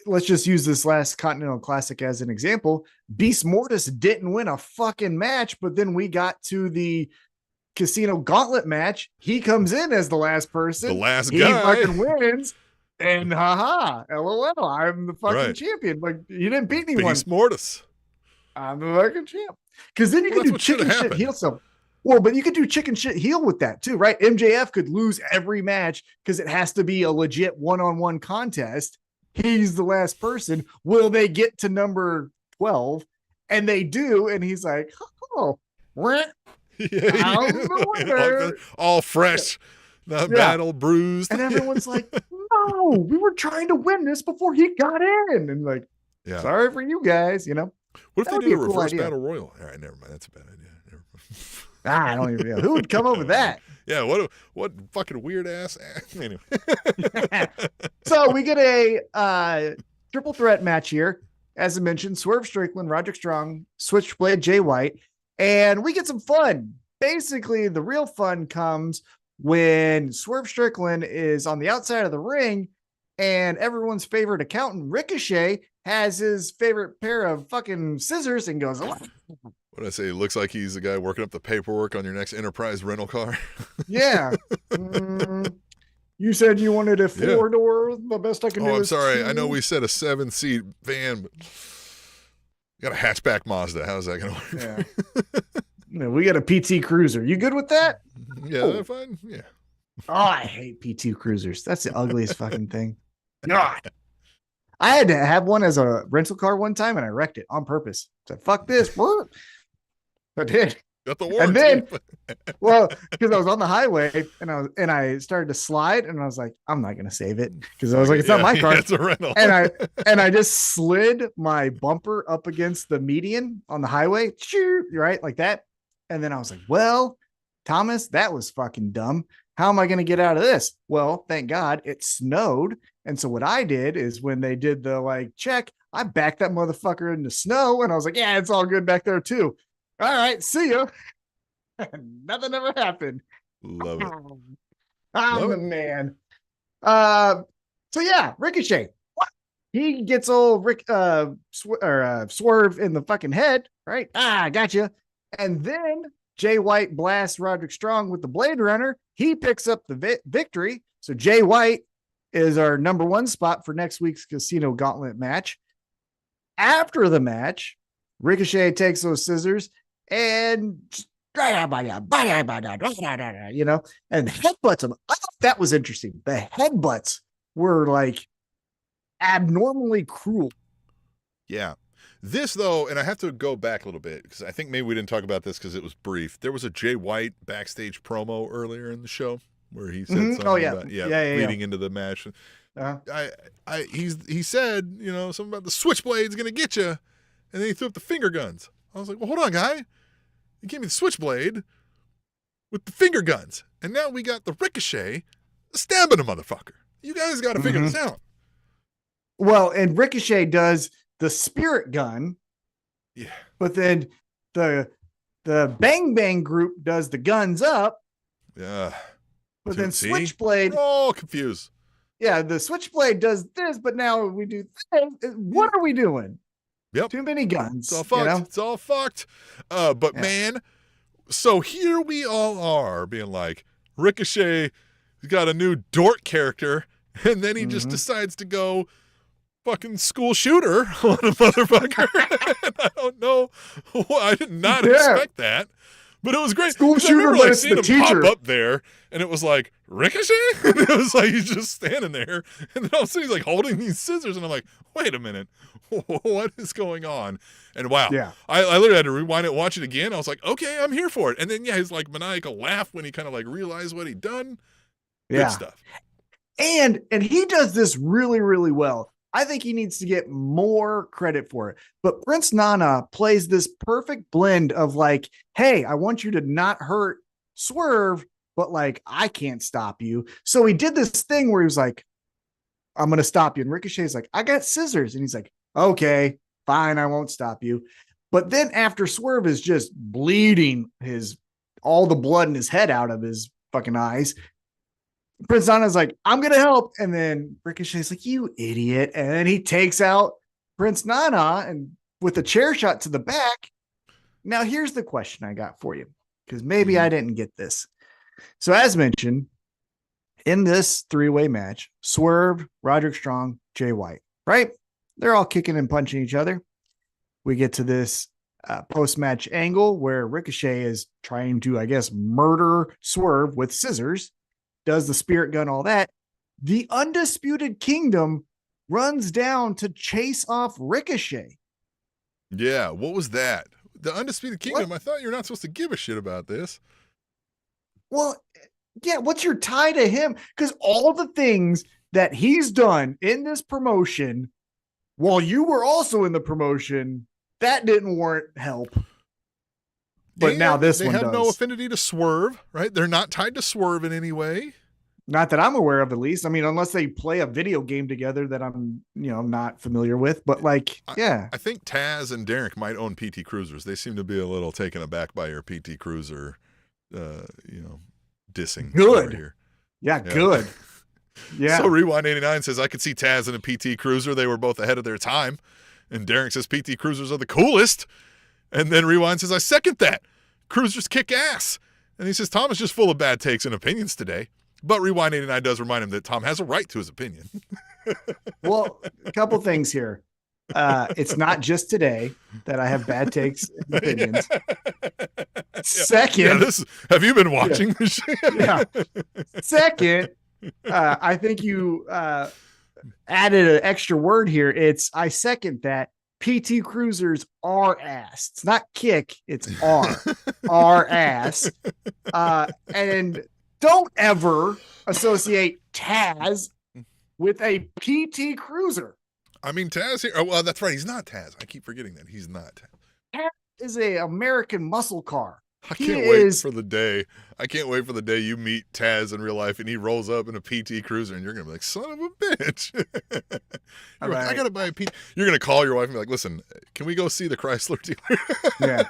C: let's just use this last Continental Classic as an example. Beast Mortis didn't win a fucking match, but then we got to the Casino Gauntlet match. He comes in as the last person.
B: The last
C: guy. He fucking wins. And haha, LOL, I'm the fucking champion. Like, you didn't beat anyone.
B: Beast Mortis.
C: I'm the fucking champ. Because then you can do chicken shit heel stuff. Well, but you could do chicken shit heel with that too, right? MJF could lose every match because it has to be a legit one-on-one contest. He's the last person. Will they get to number 12? And they do. And he's like, oh,
B: all fresh, not battle bruised.
C: And everyone's like, no, we were trying to win this before he got in. And like, sorry for you guys, you know.
B: What if they did a reverse battle royal? All right, never mind. That's a bad idea.
C: I don't even know. Who would come up with that?
B: Yeah, what fucking weird ass. Anyway.
C: So we get a triple threat match here. As I mentioned, Swerve Strickland, Roderick Strong, Switchblade, Jay White, and we get some fun. Basically, the real fun comes when Swerve Strickland is on the outside of the ring and everyone's favorite accountant, Ricochet, has his favorite pair of fucking scissors and goes,
B: what did I say? It looks like he's the guy working up the paperwork on your next Enterprise rental car.
C: Yeah. You said you wanted a 4-door. The best I can do is
B: I'm sorry.
C: 2.
B: I know we said a 7-seat van, but got a hatchback Mazda. How's that going to work?
C: Yeah. No, we got a PT Cruiser. You good with that?
B: Yeah, that's fine. Yeah.
C: Oh, I hate PT Cruisers. That's the ugliest fucking thing. God. I had to have one as a rental car one time, and I wrecked it on purpose. So fuck this. I did.
B: Got the warranty.
C: And then, well, because I was on the highway and I started to slide, and I was like, I'm not gonna save it because I was like, it's not my car.
B: It's a rental.
C: and I just slid my bumper up against the median on the highway, right, like that. And then I was like, well, Thomas, that was fucking dumb. How am I going to get out of this? Well, thank God it snowed. And so what I did is when they did the check, I backed that motherfucker in the snow and I was like, yeah, it's all good back there too. All right, see ya. Nothing ever happened.
B: Love it.
C: I'm the man. So yeah, Ricochet. He gets old Swerve in the fucking head, right? Gotcha. And then Jay White blasts Roderick Strong with the Blade Runner. He picks up the victory. So Jay White is our number 1 spot for next week's Casino Gauntlet match. After the match, Ricochet takes those scissors and and headbutts him. I thought that was interesting. The headbutts were like abnormally cruel.
B: Yeah. This, though, and I have to go back a little bit because I think maybe we didn't talk about this because it was brief. There was a Jay White backstage promo earlier in the show where he said something about leading into the match. He said, something about the switchblade's going to get you, and then he threw up the finger guns. I was like, well, hold on, guy. You gave me the switchblade with the finger guns, and now we got the Ricochet stabbing a motherfucker. You guys got to figure this out.
C: Well, and Ricochet does the spirit gun.
B: Yeah.
C: But then the Bang Bang group does the guns up.
B: Yeah.
C: But then Switchblade.
B: We're all confused.
C: Yeah, the Switchblade does this, but now we do this. What are we doing?
B: Yep.
C: Too many guns.
B: It's all fucked. It's all fucked. But man, so here we all are being like, Ricochet got a new dork character, and then he just decides to go fucking school shooter on a motherfucker. I don't know. I did not expect that. But it was great.
C: School shooter,
B: I
C: but
B: like
C: it's
B: seeing
C: the
B: him
C: teacher.
B: pop up there, and it was like, Ricochet? And it was like he's just standing there, and then all of a sudden he's like holding these scissors, and I'm like, wait a minute, what is going on? And wow,
C: Yeah.
B: I literally had to rewind it, watch it again. I was like, okay, I'm here for it. And then his like maniacal laugh when he kind of like realized what he'd done. Good stuff.
C: And he does this really, really well. I think he needs to get more credit for it. But Prince Nana plays this perfect blend of like, hey, I want you to not hurt Swerve, but like, I can't stop you. So he did this thing where he was like, I'm going to stop you. And Ricochet's like, I got scissors. And he's like, okay, fine, I won't stop you. But then after Swerve is just bleeding all the blood in his head out of his fucking eyes, Prince Nana's like, I'm going to help. And then Ricochet's like, you idiot. And then he takes out Prince Nana and with a chair shot to the back. Now, here's the question I got for you, because maybe I didn't get this. So as mentioned, in this three-way match, Swerve, Roderick Strong, Jay White, right? They're all kicking and punching each other. We get to this post-match angle where Ricochet is trying to, I guess, murder Swerve with scissors. Does the spirit gun, all that. The Undisputed Kingdom runs down to chase off Ricochet.
B: Yeah, what was that? The Undisputed Kingdom, I thought you were not supposed to give a shit about this.
C: Well, yeah, what's your tie to him? Because all the things that he's done in this promotion, while you were also in the promotion, that didn't warrant help. But now this one does.
B: They have no affinity to Swerve, right? They're not tied to Swerve in any way.
C: Not that I'm aware of, at least. I mean, unless they play a video game together that I'm, not familiar with. But like, yeah.
B: I think Taz and Derek might own PT Cruisers. They seem to be a little taken aback by your PT Cruiser, dissing.
C: Good.
B: Here.
C: Yeah, good. Yeah.
B: So Rewind 89 says, I could see Taz in a PT Cruiser. They were both ahead of their time. And Derek says, PT Cruisers are the coolest. And then Rewind says, I second that. Cruisers kick ass. And he says, Tom is just full of bad takes and opinions today. But Rewind 89 does remind him that Tom has a right to his opinion.
C: Well, a couple things here. It's not just today that I have bad takes and opinions. Second.
B: Have you been watching this shit?
C: Yeah. Second, I think you added an extra word here. I second that. PT Cruisers are ass. It's not kick, it's are ass. And don't ever associate Taz with a PT Cruiser.
B: I mean, Taz here. Oh, well, that's right. He's not Taz. I keep forgetting that. He's not Taz.
C: Taz is a American muscle car.
B: I can't wait for the day. I can't wait for the day you meet Taz in real life and he rolls up in a PT Cruiser and you're going to be like, son of a bitch. You're like, I got to buy a PT. You're going to call your wife and be like, listen, can we go see the Chrysler dealer?
C: Yeah.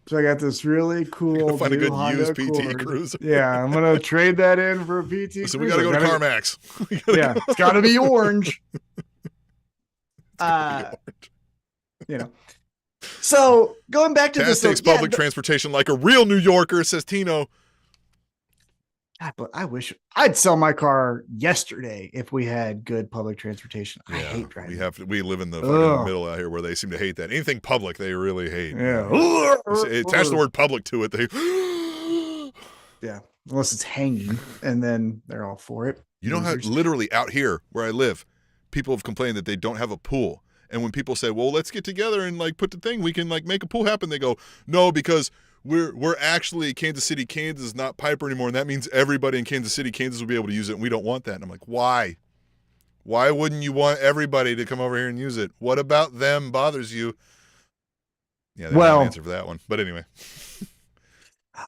C: So I got this really cool
B: find a good
C: Honda
B: used PT
C: Accord.
B: Cruiser.
C: Yeah, I'm going to trade that in for a PT Cruiser.
B: So we got to go to CarMax.
C: It's got to be orange. So going back to
B: Taz
C: this,
B: takes public transportation like a real New Yorker, says Tino.
C: God, but I wish I'd sell my car yesterday if we had good public transportation. I hate driving.
B: We live in the fucking middle out here where they seem to hate that. Anything public, they really hate.
C: Yeah.
B: Attach the word public to it. They.
C: Yeah. Unless it's hanging, and then they're all for it.
B: You know how literally out here where I live, people have complained that they don't have a pool. And when people say, well, let's get together and like put the thing, we can like make a pool happen. They go, no, because we're actually Kansas City, Kansas, not Piper anymore. And that means everybody in Kansas City, Kansas will be able to use it. And we don't want that. And I'm like, why? Why wouldn't you want everybody to come over here and use it? What about them bothers you? Yeah, there's no answer for that one. But anyway.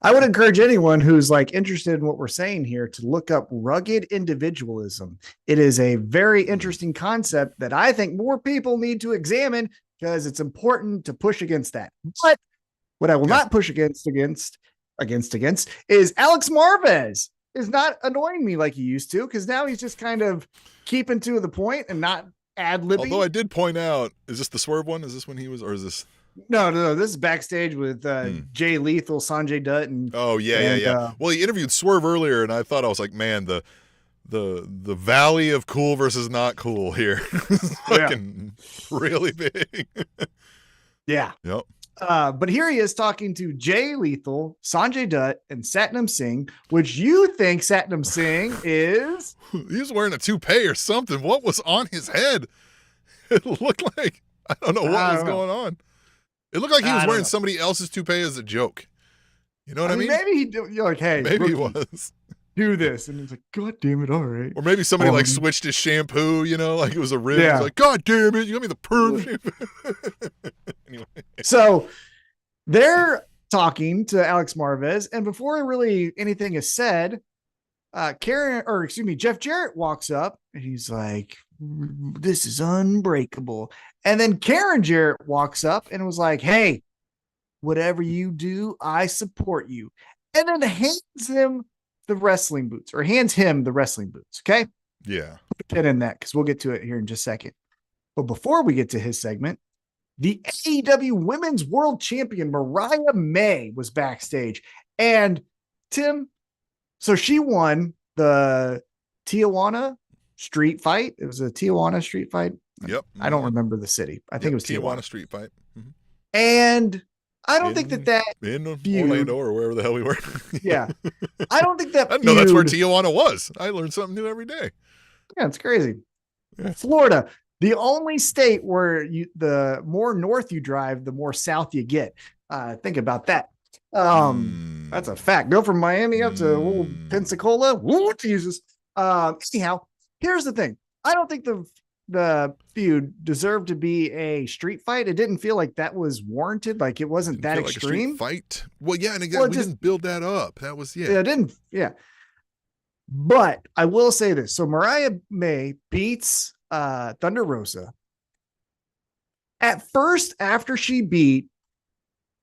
C: I would encourage anyone who's like interested in what we're saying here to look up rugged individualism. It is a very interesting concept that I think more people need to examine because it's important to push against that. But what I will not push against is Alex Marvez is not annoying me like he used to, because now he's just kind of keeping to the point and not ad-libbing.
B: Although I did point out, is this the Swerve one? Is this when he was, or is this?
C: No. This is backstage with Jay Lethal, Sanjay Dutt, and
B: well, he interviewed Swerve earlier, and I thought, I was like, man, the the valley of cool versus not cool here. It's fucking really big.
C: Yeah.
B: Yep.
C: But here he is talking to Jay Lethal, Sanjay Dutt, and Satnam Singh, which you think Satnam Singh is.
B: He was wearing a toupee or something. What was on his head? It looked like, I don't know what was going on. It looked like he was wearing somebody else's toupee as a joke. You know what I mean?
C: Maybe you're like, hey,
B: maybe
C: rookie,
B: he was.
C: Do this. And he's like, God damn it. All right.
B: Or maybe somebody like switched his shampoo, you know, like it was a rib. Yeah. He's like, God damn it. You got me the perm shampoo. Anyway.
C: So they're talking to Alex Marvez. And before really anything is said, Jeff Jarrett walks up and he's like, this is unbreakable. And then Karen Jarrett walks up and was like, hey, whatever you do, I support you. And then hands him the wrestling boots. Okay.
B: Yeah.
C: Get in that because we'll get to it here in just a second. But before we get to his segment, the AEW Women's World Champion Mariah May was backstage. And Tim, so she won the Tijuana street fight. It was a Tijuana street fight.
B: Yep.
C: I don't remember the city. I think it was Tijuana
B: street fight. Mm-hmm.
C: And I don't think that
B: in feud, Orlando or wherever the hell we were.
C: Yeah. I don't think that
B: I didn't know that's where Tijuana was. I learned something new every day.
C: Yeah, it's crazy. Yeah. Florida, the only state where the more north you drive, the more south you get. Think about that. That's a fact. Go from Miami up to little Pensacola. Woo, Jesus. Anyhow, here's the thing. I don't think the feud deserved to be a street fight. It didn't feel like that was warranted. Like it wasn't that extreme.
B: Like a street fight. Well, yeah, and again, we didn't build that up. That was
C: it didn't. Yeah. But I will say this. So Mariah May beats Thunder Rosa. At first, after she beat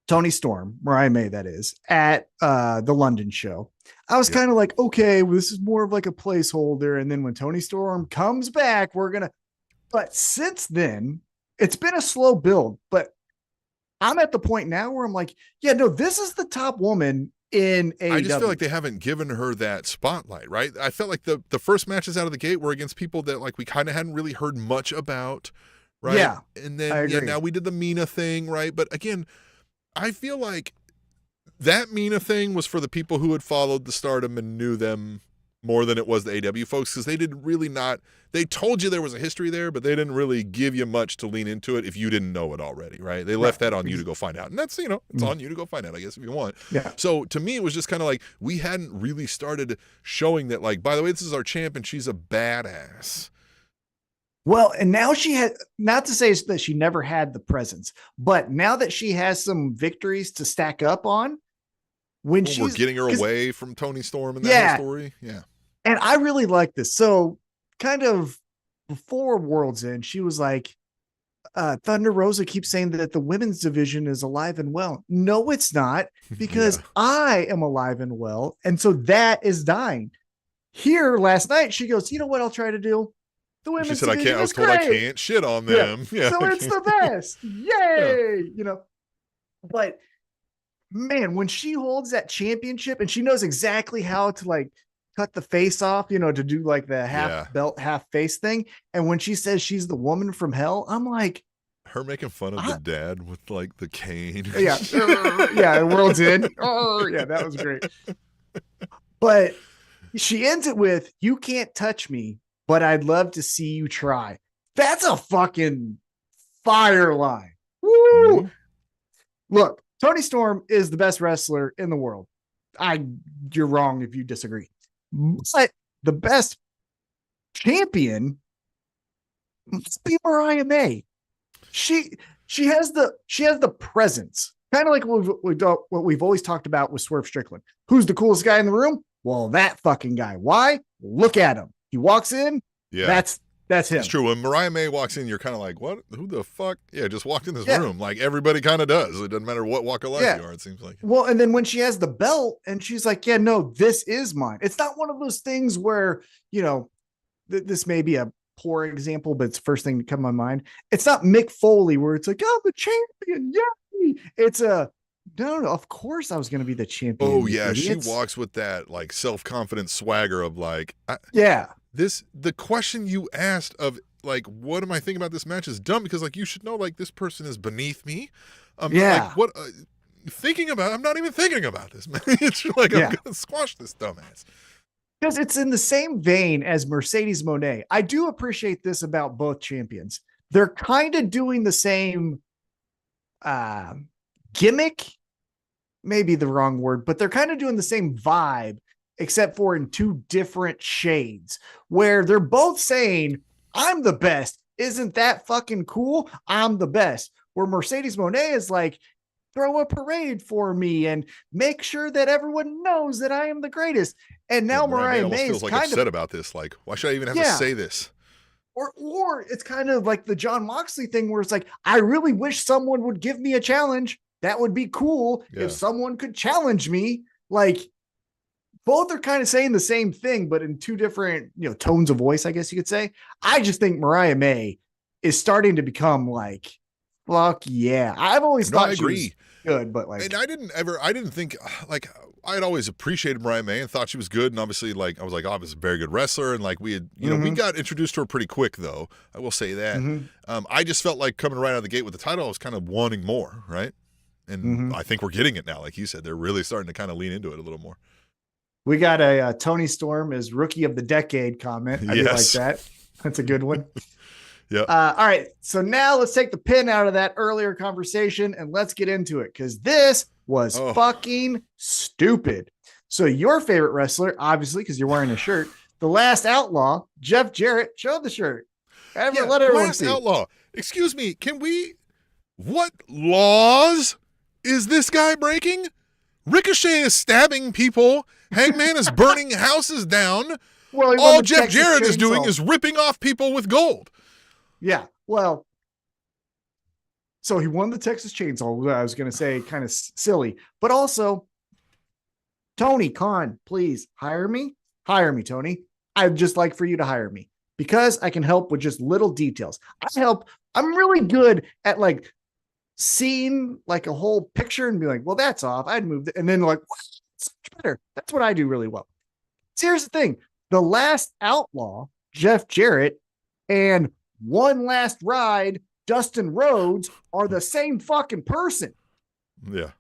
C: Toni Storm, Mariah May, that is, at the London show, I was kind of like, okay, well, this is more of like a placeholder. And then when Toni Storm comes back, but since then, it's been a slow build. But I'm at the point now where I'm like, yeah, no, this is the top woman in AEW.
B: I just feel like they haven't given her that spotlight, right? I felt like the first matches out of the gate were against people that like we kind of hadn't really heard much about, right?
C: Yeah.
B: And then now we did the Mina thing, right? But again, I feel like that Mina thing was for the people who had followed the Stardom and knew them more than it was the AEW folks, because they didn't really they told you there was a history there, but they didn't really give you much to lean into it if you didn't know it already, right? They left that on you to go find out. And that's, it's on you to go find out, I guess, if you want.
C: Yeah.
B: So to me, it was just kind of like we hadn't really started showing that, like, by the way, this is our champ and she's a badass.
C: Well, and now she had, not to say that she never had the presence, but now that she has some victories to stack up on, when
B: we're getting her away from Toni Storm in that story. Yeah.
C: And I really like this. So kind of before World's End, she was like, Thunder Rosa keeps saying that the women's division is alive and well. No, it's not, because I am alive and well. And so that is dying. Here last night, she goes, you know what I'll try to do? The women's
B: division I can't. I was told I can't shit on them.
C: Yeah. So it's the best. Yay. Yeah. But man, when she holds that championship and she knows exactly how to like cut the face off, to do like the half belt, half face thing. And when she says she's the woman from hell, I'm like,
B: her making fun of the dad with like the cane.
C: Yeah. Yeah. World's End. Oh yeah. That was great. But she ends it with, you can't touch me, but I'd love to see you try. That's a fucking fire line. Woo! Mm-hmm. Look, Toni Storm is the best wrestler in the world. You're wrong if you disagree. But the best champion must be Mariah May. She has the presence. Kind of like what we've always talked about with Swerve Strickland. Who's the coolest guy in the room? Well, that fucking guy. Why? Look at him. He walks in. Yeah. That's him.
B: It's true. When Mariah May walks in, you're kind of like, what? Who the fuck? Yeah, just walked in this room. Like everybody kind of does. It doesn't matter what walk of life you are, it seems like.
C: Well, and then when she has the belt and she's like, yeah, no, this is mine. It's not one of those things where, this may be a poor example, but it's the first thing to come to my mind. It's not Mick Foley where it's like, oh, the champion. Yay. It's No, of course I was going to be the champion.
B: Oh
C: you
B: yeah,
C: idiots.
B: she walks with that like self-confident swagger of like,
C: Yeah.
B: the question you asked of like, what am I thinking about this match is dumb because like you should know like this person is beneath me.
C: Yeah.
B: Like what I'm not even thinking about this, man. It's like I'm gonna squash this dumbass.
C: Because it's in the same vein as Mercedes Moné. I do appreciate this about both champions. They're kind of doing the same gimmick, maybe the wrong word, but they're kind of doing the same vibe, except for in two different shades, where they're both saying, I'm the best. Isn't that fucking cool? I'm the best. Where Mercedes Moné is like, throw a parade for me and make sure that everyone knows that I am the greatest. And now Mariah May
B: feels
C: is
B: like
C: kind
B: upset
C: of
B: about this. Like, why should I even have to say this?
C: Or it's kind of like the Jon Moxley thing where it's like, I really wish someone would give me a challenge. That would be cool if someone could challenge me. Like, both are kind of saying the same thing, but in two different, tones of voice, I guess you could say. I just think Mariah May is starting to become like, fuck yeah. I've always thought she was good, but like,
B: and I didn't think like I had always appreciated Mariah May and thought she was good. And obviously like, I was like, oh, I was a very good wrestler. And like we had, we got introduced to her pretty quick though. I will say that. I just felt like coming right out of the gate with the title, I was kind of wanting more. Right. And I think we're getting it now. Like you said, they're really starting to kind of lean into it a little more.
C: We got a Tony Storm as Rookie of the Decade comment. I do like that. That's a good one.
B: Yeah.
C: All right. So now let's take the pin out of that earlier conversation and let's get into it because this was fucking stupid. So your favorite wrestler, obviously, because you're wearing a shirt, the Last Outlaw, Jeff Jarrett, showed the shirt. Let everyone see.
B: Last Outlaw. Excuse me. What laws is this guy breaking? Ricochet is stabbing people. Hangman is burning houses down.
C: Well,
B: all Jeff Jarrett is doing is ripping off people with gold.
C: Yeah. Well, so he won the Texas Chainsaw. I was going to say kind of silly, but also Tony Khan, please hire me. Hire me, Tony. I'd just like for you to hire me because I can help with just little details. I'm really good at like seeing like a whole picture and be like, well, that's off. I'd move it. And then like, so much better. That's what I do really well. So here's the thing. The Last Outlaw, Jeff Jarrett, and One Last Ride, Dustin Rhodes are the same fucking person.
B: Yeah.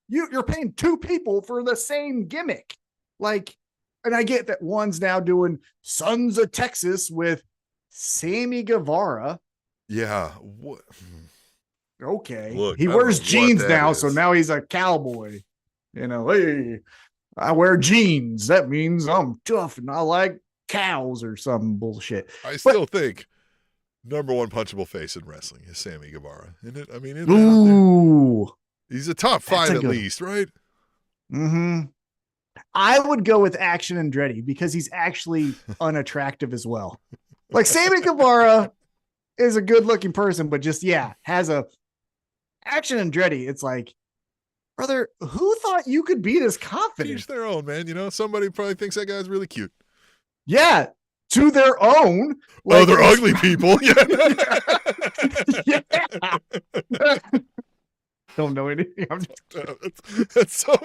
C: You're paying two people for the same gimmick. Like, and I get that one's now doing Sons of Texas with Sammy Guevara.
B: Yeah.
C: Okay.
B: Look,
C: he wears jeans now, so now he's a cowboy. Hey, I wear jeans. That means I'm tough and I like cows or some bullshit.
B: I still think number one punchable face in wrestling is Sammy Guevara. Isn't it? I mean, he's a top 5 at least, right?
C: I would go with Action Andretti because he's actually unattractive as well. Like Sammy Guevara is a good looking person, but just, has a Action Andretti. It's like, brother, who thought you could be this confident?
B: Each their own, man. Somebody probably thinks that guy's really cute.
C: Yeah, to their own.
B: Like, they're ugly people.
C: Yeah. Don't know anything. I'm just...
B: that's so.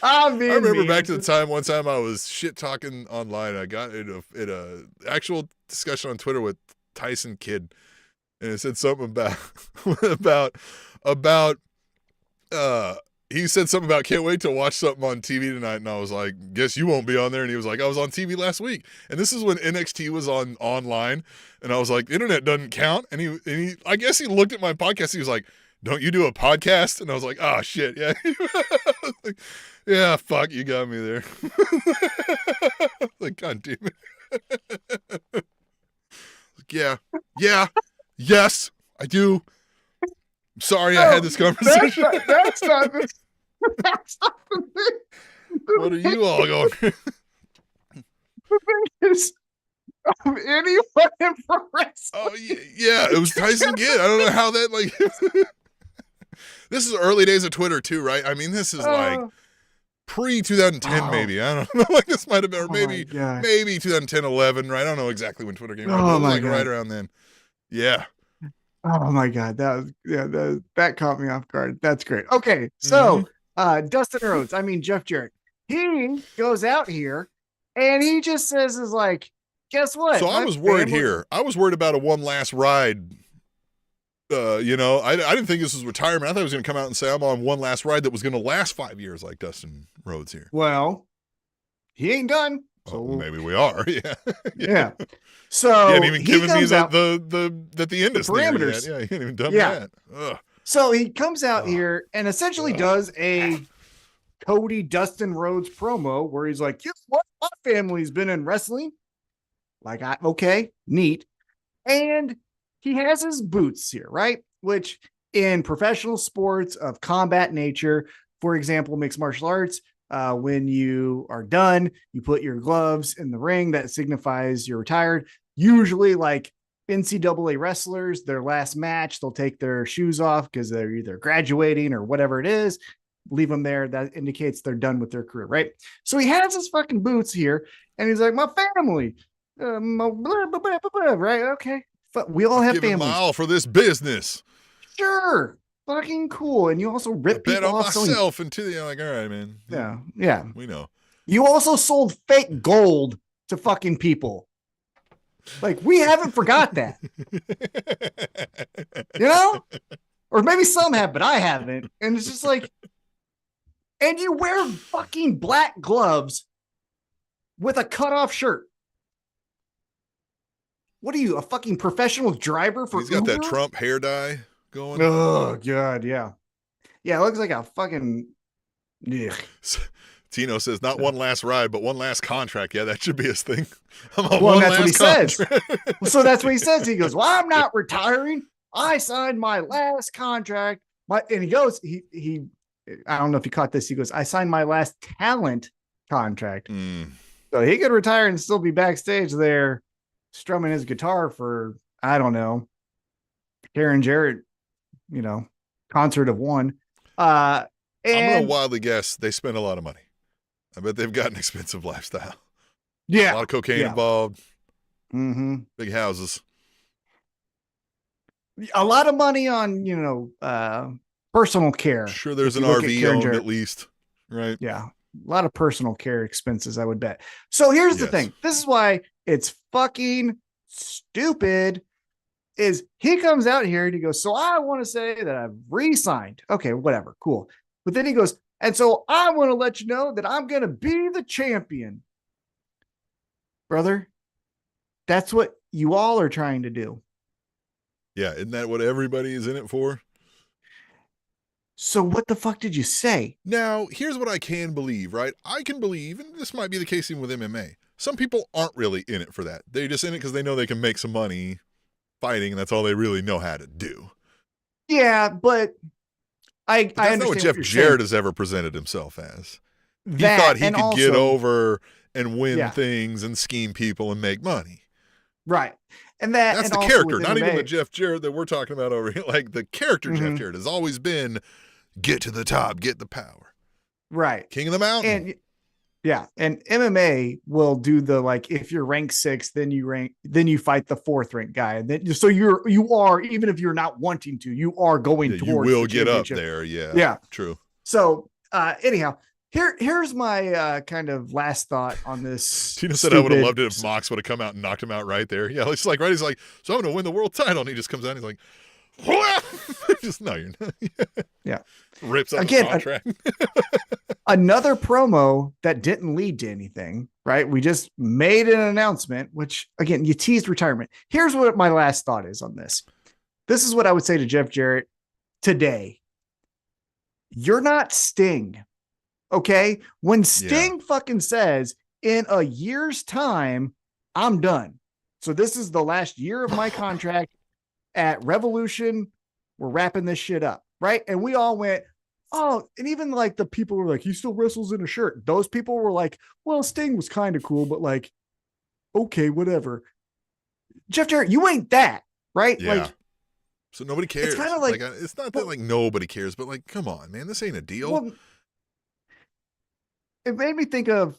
C: I
B: remember back to the time. One time I was shit talking online. I got in a actual discussion on Twitter with Tyson Kidd. And it said something about he said something about can't wait to watch something on TV tonight, and I was like, guess you won't be on there. And he was like, I was on TV last week, and this is when NXT was online, and I was like, internet doesn't count. And he I guess he looked at my podcast. He was like, don't you do a podcast? And I was like, oh shit, yeah. Like, yeah, fuck, you got me there. Like, god damn it. Like, yeah. Yes, I do. I'm sorry I had this conversation.
C: That's not the thing.
B: What are you all going through?
C: The thing is, of anyone in pro wrestling.
B: Oh, yeah, it was Tyson Kidd. I don't know how that, like... This is early days of Twitter, too, right? I mean, this is like pre-2010, maybe. I don't know. Like, this might have been, or maybe 2010, 11, right? I don't know exactly when Twitter came out. But it was like right around then. Yeah.
C: Oh my God. That caught me off guard. That's great. Okay.
B: Hmm.
C: So Dustin Rhodes, I mean Jeff Jarrett, he goes out here and he just says is like, guess
B: So
C: what?
B: I
C: My
B: was worried
C: family.
B: here. I was worried about a one last ride. I didn't think this was retirement. I thought he was going to come out and say I'm on one last ride that was going to last 5 years, like Dustin Rhodes here.
C: Well, he ain't done. So
B: Oh, maybe we are. Yeah.
C: yeah. So
B: He hadn't even
C: he
B: given me
C: comes out
B: the end is near
C: parameters.
B: yet. Yeah, he hadn't even done
C: Yeah.
B: that. Ugh.
C: So he comes out here and essentially does a Cody Dustin Rhodes promo where he's like, guess what? My family's been in wrestling. Like, okay, neat. And he has his boots here, right? Which in professional sports of combat nature, for example, mixed martial arts, when you are done, you put your gloves in the ring. That signifies you're retired. Usually, like NCAA wrestlers, their last match, they'll take their shoes off because they're either graduating or whatever it is. Leave them there. That indicates they're done with their career, right? So he has his fucking boots here, and he's like, my family, blah, blah, blah, blah, blah, right? Okay. But we all have
B: Giving
C: families.
B: my all for this business.
C: Sure. Fucking cool. And you also
B: I
C: rip
B: bet
C: people
B: on
C: off.
B: myself until you're like, all right, man.
C: Yeah. Yeah.
B: We know.
C: You also sold fake gold to fucking people. Like, we haven't forgot that. You know? Or maybe some have, but I haven't. And it's just like, and you wear fucking black gloves with a cutoff shirt. What are you, a fucking professional driver for
B: He's got
C: Uber?
B: that Trump hair dye going.
C: Oh, God, yeah. Yeah, it looks like a fucking... Ugh.
B: Tino says, not one last ride, but one last contract. Yeah, that should be his thing. I'm on
C: Well,
B: one
C: that's what he
B: last
C: says. So that's what he says. He goes, well, I'm not retiring. I signed my last contract. And he goes, he I don't know if you caught this. He goes, I signed my last talent contract. So he could retire and still be backstage there strumming his guitar for, I don't know, Karen Jarrett, concert of one.
B: I'm going to wildly guess they spend a lot of money. I bet they've got an expensive lifestyle.
C: Yeah.
B: A lot of cocaine involved.
C: Mm-hmm.
B: Big houses.
C: A lot of money on, personal care.
B: Sure, there's an RV owned at least, right?
C: Yeah. A lot of personal care expenses, I would bet. So here's the thing. This is why it's fucking stupid. Is he comes out here and he goes, so I want to say that I've re-signed. Okay, whatever, cool. But then he goes, and so I want to let you know that I'm going to be the champion. Brother, that's what you all are trying to do.
B: Yeah, isn't that what everybody is in it for?
C: So what the fuck did you say?
B: Now, here's what I can believe, right? I can believe, and this might be the case even with MMA, some people aren't really in it for that. They're just in it because they know they can make some money fighting, and that's all they really know how to do.
C: Yeah, but I understand
B: not what Jeff Jarrett has ever presented himself as. He thought he could get over and win things and scheme people and make money.
C: Right. And
B: that's the character, not even the Jeff Jarrett that we're talking about over here. Like the character Jeff Jarrett has always been get to the top, get the power.
C: Right.
B: King of the mountain.
C: And and MMA will do the like if you're ranked 6, then you fight the 4th ranked guy. And then so you are, even if you're not wanting to, you are going towards
B: you will get up there. Yeah.
C: Yeah.
B: True.
C: So anyhow, here's my kind of last thought on this.
B: Tina said I would have loved it if Mox would have come out and knocked him out right there. Yeah, it's like, right? He's like, so I'm going to win the world title. And he just comes out and he's like, just, no, you're not.
C: Yeah.
B: Rips up the contract.
C: Another promo that didn't lead to anything, right? We just made an announcement, which, again, you teased retirement. Here's what my last thought is on this. This is what I would say to Jeff Jarrett today. You're not Sting. Okay, when Sting fucking says in a year's time, I'm done. So this is the last year of my contract at Revolution. We're wrapping this shit up, right? And we all went, oh, and even like the people were like, he still wrestles in a shirt. Those people were like, well, Sting was kind of cool, but like, okay, whatever. Jeff Jarrett, you ain't that, right?
B: Yeah.
C: Like,
B: so nobody cares.
C: It's kind of like
B: it's not that like nobody cares, but like, come on, man, this ain't a deal.
C: Well, it made me think of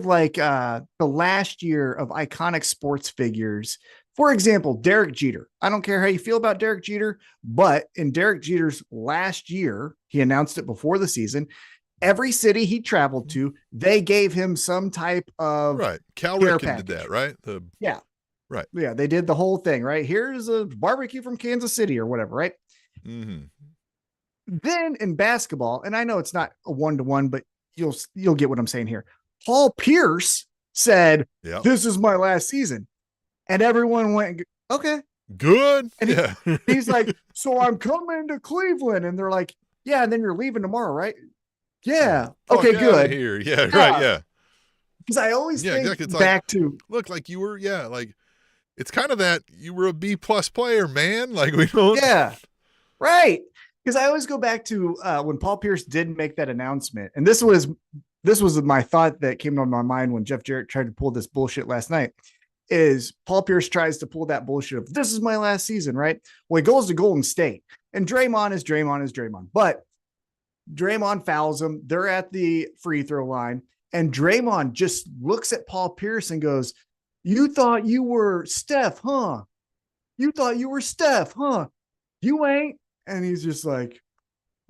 C: like the last year of iconic sports figures For example, Derek Jeter. I don't care how you feel about Derek Jeter, but in Derek Jeter's last year, he announced it before the season. Every city he traveled to, they gave him some type of
B: right. Cal
C: care
B: Ripken did
C: package.
B: that, right?
C: Yeah.
B: Right.
C: Yeah, they did the whole thing, right? Here's a barbecue from Kansas City or whatever, right?
B: Mm-hmm.
C: Then in basketball, and I know it's not a one-to-one, but you'll get what I'm saying here. Paul Pierce said,
B: Yeah.
C: "This is my last season." And everyone went, "Okay."
B: Good.
C: And
B: yeah.
C: he's like, "So I'm coming to Cleveland." And they're like, "Yeah, and then you're leaving tomorrow, right?" "Yeah."
B: Fuck
C: "Okay, good."
B: here. Yeah, right. Yeah.
C: Because I always think
B: exactly. It's
C: back
B: like,
C: to
B: look, like you were, like it's kind of that you were a B+ player, man. Like we don't.
C: Yeah, right. Because I always go back to when Paul Pierce did make that announcement, and this was my thought that came to my mind when Jeff Jarrett tried to pull this bullshit last night. Is Paul Pierce tries to pull that bullshit of this is my last season, right? Well, he goes to Golden State, and Draymond is Draymond, but Draymond fouls him. They're at the free throw line, and Draymond just looks at Paul Pierce and goes, "You thought you were Steph, huh? You thought you were Steph, huh? You ain't." And he's just like,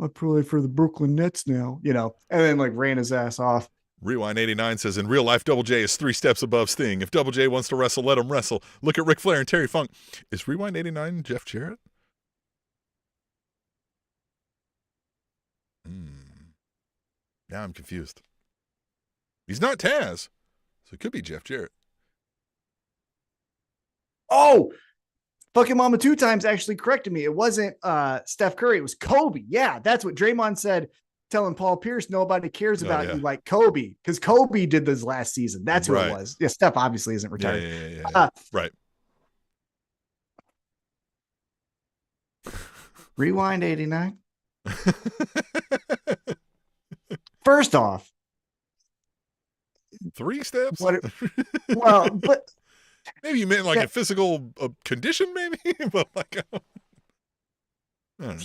C: "I play for the Brooklyn Nets now," and then like ran his ass off.
B: Rewind 89 says, in real life, Double J is 3 steps above Sting. If Double J wants to wrestle, let him wrestle. Look at Ric Flair and Terry Funk. Is Rewind 89 Jeff Jarrett? Now I'm confused. He's not Taz, so it could be Jeff Jarrett.
C: Oh, fucking Mama 2 times actually corrected me. It wasn't Steph Curry. It was Kobe. Yeah, that's what Draymond said, telling Paul Pierce, nobody cares about you like Kobe, because Kobe did this last season. That's who it was. Yeah, Steph obviously isn't retired.
B: Yeah. Right.
C: Rewind 89. First off,
B: 3 steps?
C: Well, but
B: maybe you meant like a physical condition, maybe? But like,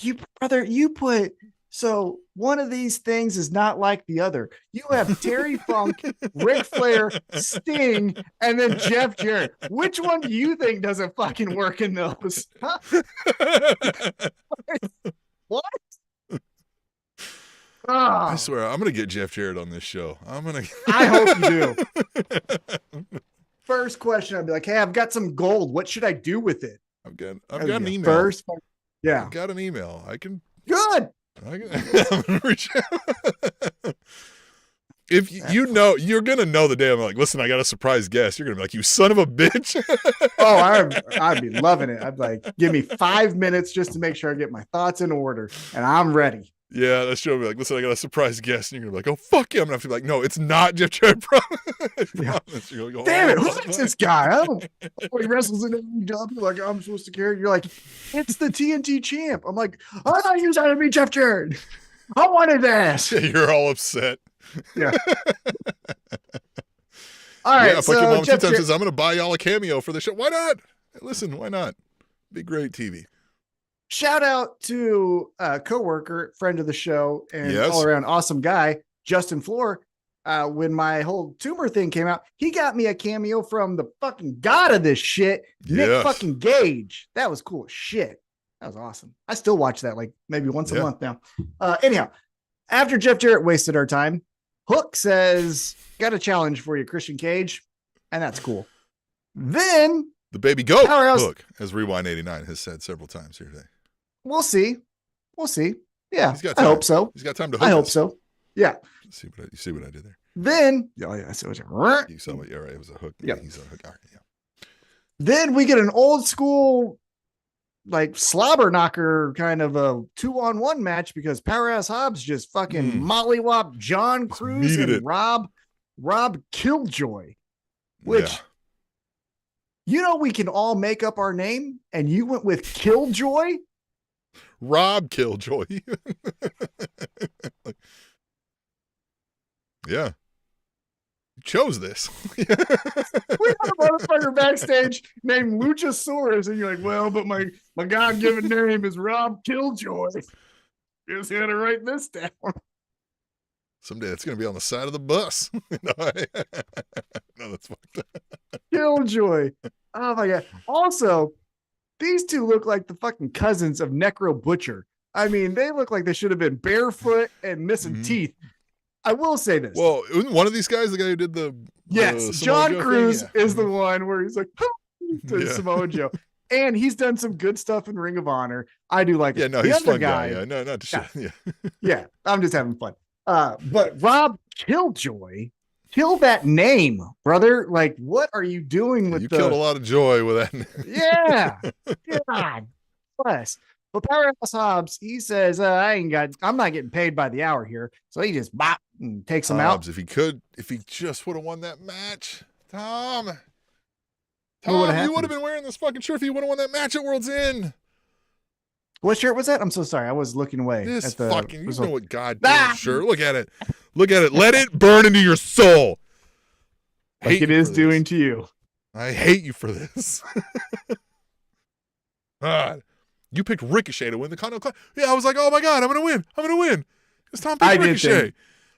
C: you put, so one of these things is not like the other. You have Terry Funk, Ric Flair, Sting, and then Jeff Jarrett. Which one do you think doesn't fucking work in those? Huh? What?
B: I swear, I'm going to get Jeff Jarrett on this show.
C: I hope you do. First question, I'd be like, "Hey, I've got some gold. What should I do with it?"
B: I've got an email.
C: Yeah.
B: I've got an email.
C: Good.
B: If you're going to know the day I'm like, "Listen, I got a surprise guest." You're going to be like, "You son of a bitch."
C: Oh, I'd be loving it. I'd like, give me 5 minutes just to make sure I get my thoughts in order, and I'm ready.
B: Yeah, that show will be like, "Listen, I got a surprise guest." And you're going to be like, "Oh, fuck yeah." I'm going to have to be like, "No, it's not Jeff Jarrett."
C: Yeah. Damn it. Who's this guy? He wrestles in AEW like I'm supposed to care. You're like, "It's the TNT champ." I'm like, "I thought you was going to be Jeff Jarrett. I wanted that."
B: You're all upset.
C: Yeah. All right.
B: Yeah,
C: so
B: fucking Mom
C: Jeff
B: 2 times says, "I'm going to buy y'all a cameo for the show." Why not? Listen, why not? Be great TV.
C: Shout out to a coworker, friend of the show, and
B: Yes.
C: all around awesome guy, Justin Floor. When my whole tumor thing came out, he got me a cameo from the fucking god of this shit, Nick fucking Gage. That was cool as shit. That was awesome. I still watch that like maybe once a month now. Anyhow, after Jeff Jarrett wasted our time, Hook says, "Got a challenge for you, Christian Cage," and that's cool. Then
B: the baby goat
C: Powerhouse
B: Hook, as Rewind 89 has said several times here today.
C: We'll see. Yeah,
B: He's got time.
C: I hope so.
B: He's got time to hook
C: I hope
B: us.
C: so. Yeah.
B: You see what I did there?
C: Then, I see what
B: you saw. What? Yeah, right. It was a hook.
C: Yeah,
B: he's a hook. All right, yeah.
C: Then we get an old school, like slobber knocker kind of a 2-on-1 match because Powerhouse Hobbs just fucking mollywop John Cruz and Rob Killjoy, which we can all make up our name, and you went with Killjoy.
B: Rob Killjoy. Yeah. You chose this.
C: We got a motherfucker backstage named Luchasaurus, and you're like, "Well, but my God-given name is Rob Killjoy." Just had to write this down.
B: Someday it's going to be on the side of the bus. No, that's fucked up.
C: Killjoy. Oh my god. Also, these two look like the fucking cousins of Necro Butcher. I mean, they look like they should have been barefoot and missing teeth. I will say this.
B: Well, isn't one of these guys the guy who did the
C: John
B: Joe
C: Cruz
B: thing?
C: is the one where he's like to Samoa Joe. And he's done some good stuff in Ring of Honor. I do like it.
B: Yeah, no, he's a fun guy. Yeah, no, not to shit. Yeah.
C: Yeah, I'm just having fun. But Rob Killjoy, kill that name, brother. Like, what are you doing with
B: killed a lot of joy with that.
C: Yeah. God bless. Well, Powerhouse Hobbs, he says, I'm not getting paid by the hour here. So he just bop and takes him out.
B: If he just would have won that match, Tom, you would have been wearing this fucking shirt if you would have won that match at World's End.
C: What shirt was that? I'm so sorry. I was looking away.
B: You know what
C: Ah!
B: shirt. Look at it. Look at it. Let it burn into your soul.
C: Like it is doing to you.
B: I hate you for this. God. You picked Ricochet to win the Continental. Yeah, I was like, oh my God, I'm going to win. Because Tom picked Ricochet.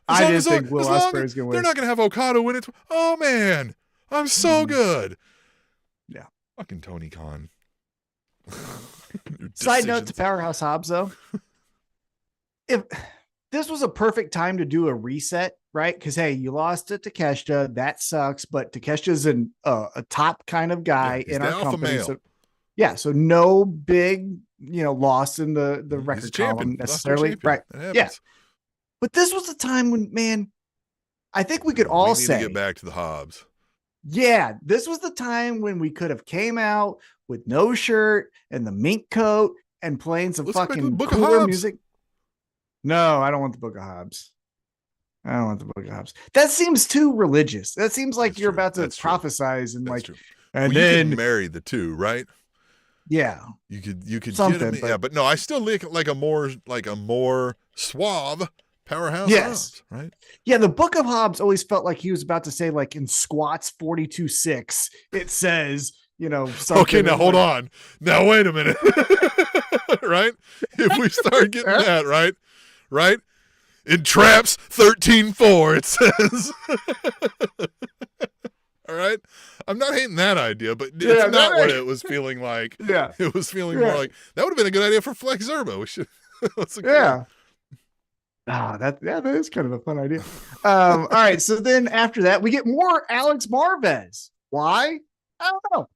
C: I did think Will Ospreay was going to win.
B: They're not going to have Okada win it. Oh man, I'm so good.
C: Yeah.
B: Fucking Tony Khan.
C: Side note to Powerhouse Hobbs, though. If this was a perfect time to do a reset, right? Because, hey, you lost to Takeshita. That sucks. But Takeshita's a top kind of guy in our company.
B: Male.
C: So no big, loss in the record column necessarily. Right. Yeah. But this was the time when, man, I think we could all say.
B: To get back to the Hobbs.
C: Yeah. This was the time when we could have came out with no shirt and the mink coat and playing some fucking cooler music. No, I don't want the Book of Hobbs. I don't want the Book of Hobbs. That seems too religious. That seems like you're about to prophesize and like, and then
B: you can marry the two, right?
C: Yeah,
B: you could something, but no, I still like a more suave Powerhouse.
C: Yes,
B: Hobbs, right?
C: Yeah, the Book of Hobbs always felt like he was about to say, like in squats 42-6, it says,
B: Okay, now hold on. Now wait a minute, right? If we start getting that right, in Traps 13-4, it says. All right. I'm not hating that idea, but it's not what it was feeling like.
C: Yeah.
B: It was feeling more like that would have been a good idea for Flex Zerbo. We should.
C: That is kind of a fun idea. All right. So then after that, we get more Alex Marvez. Why? I don't know.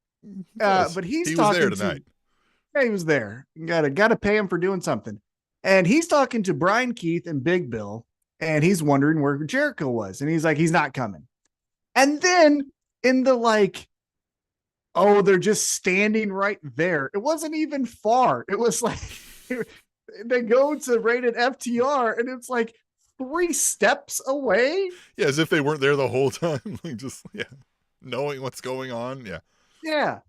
C: But he was there tonight. Yeah, he was there. Gotta pay him for doing something. And he's talking to Brian Keith and Big Bill, and he's wondering where Jericho was. And he's like, he's not coming. And then in the they're just standing right there. It wasn't even far. It was like they go to Rated FTR and it's like 3 steps away.
B: Yeah, as if they weren't there the whole time. Like knowing what's going on. Yeah.
C: Yeah.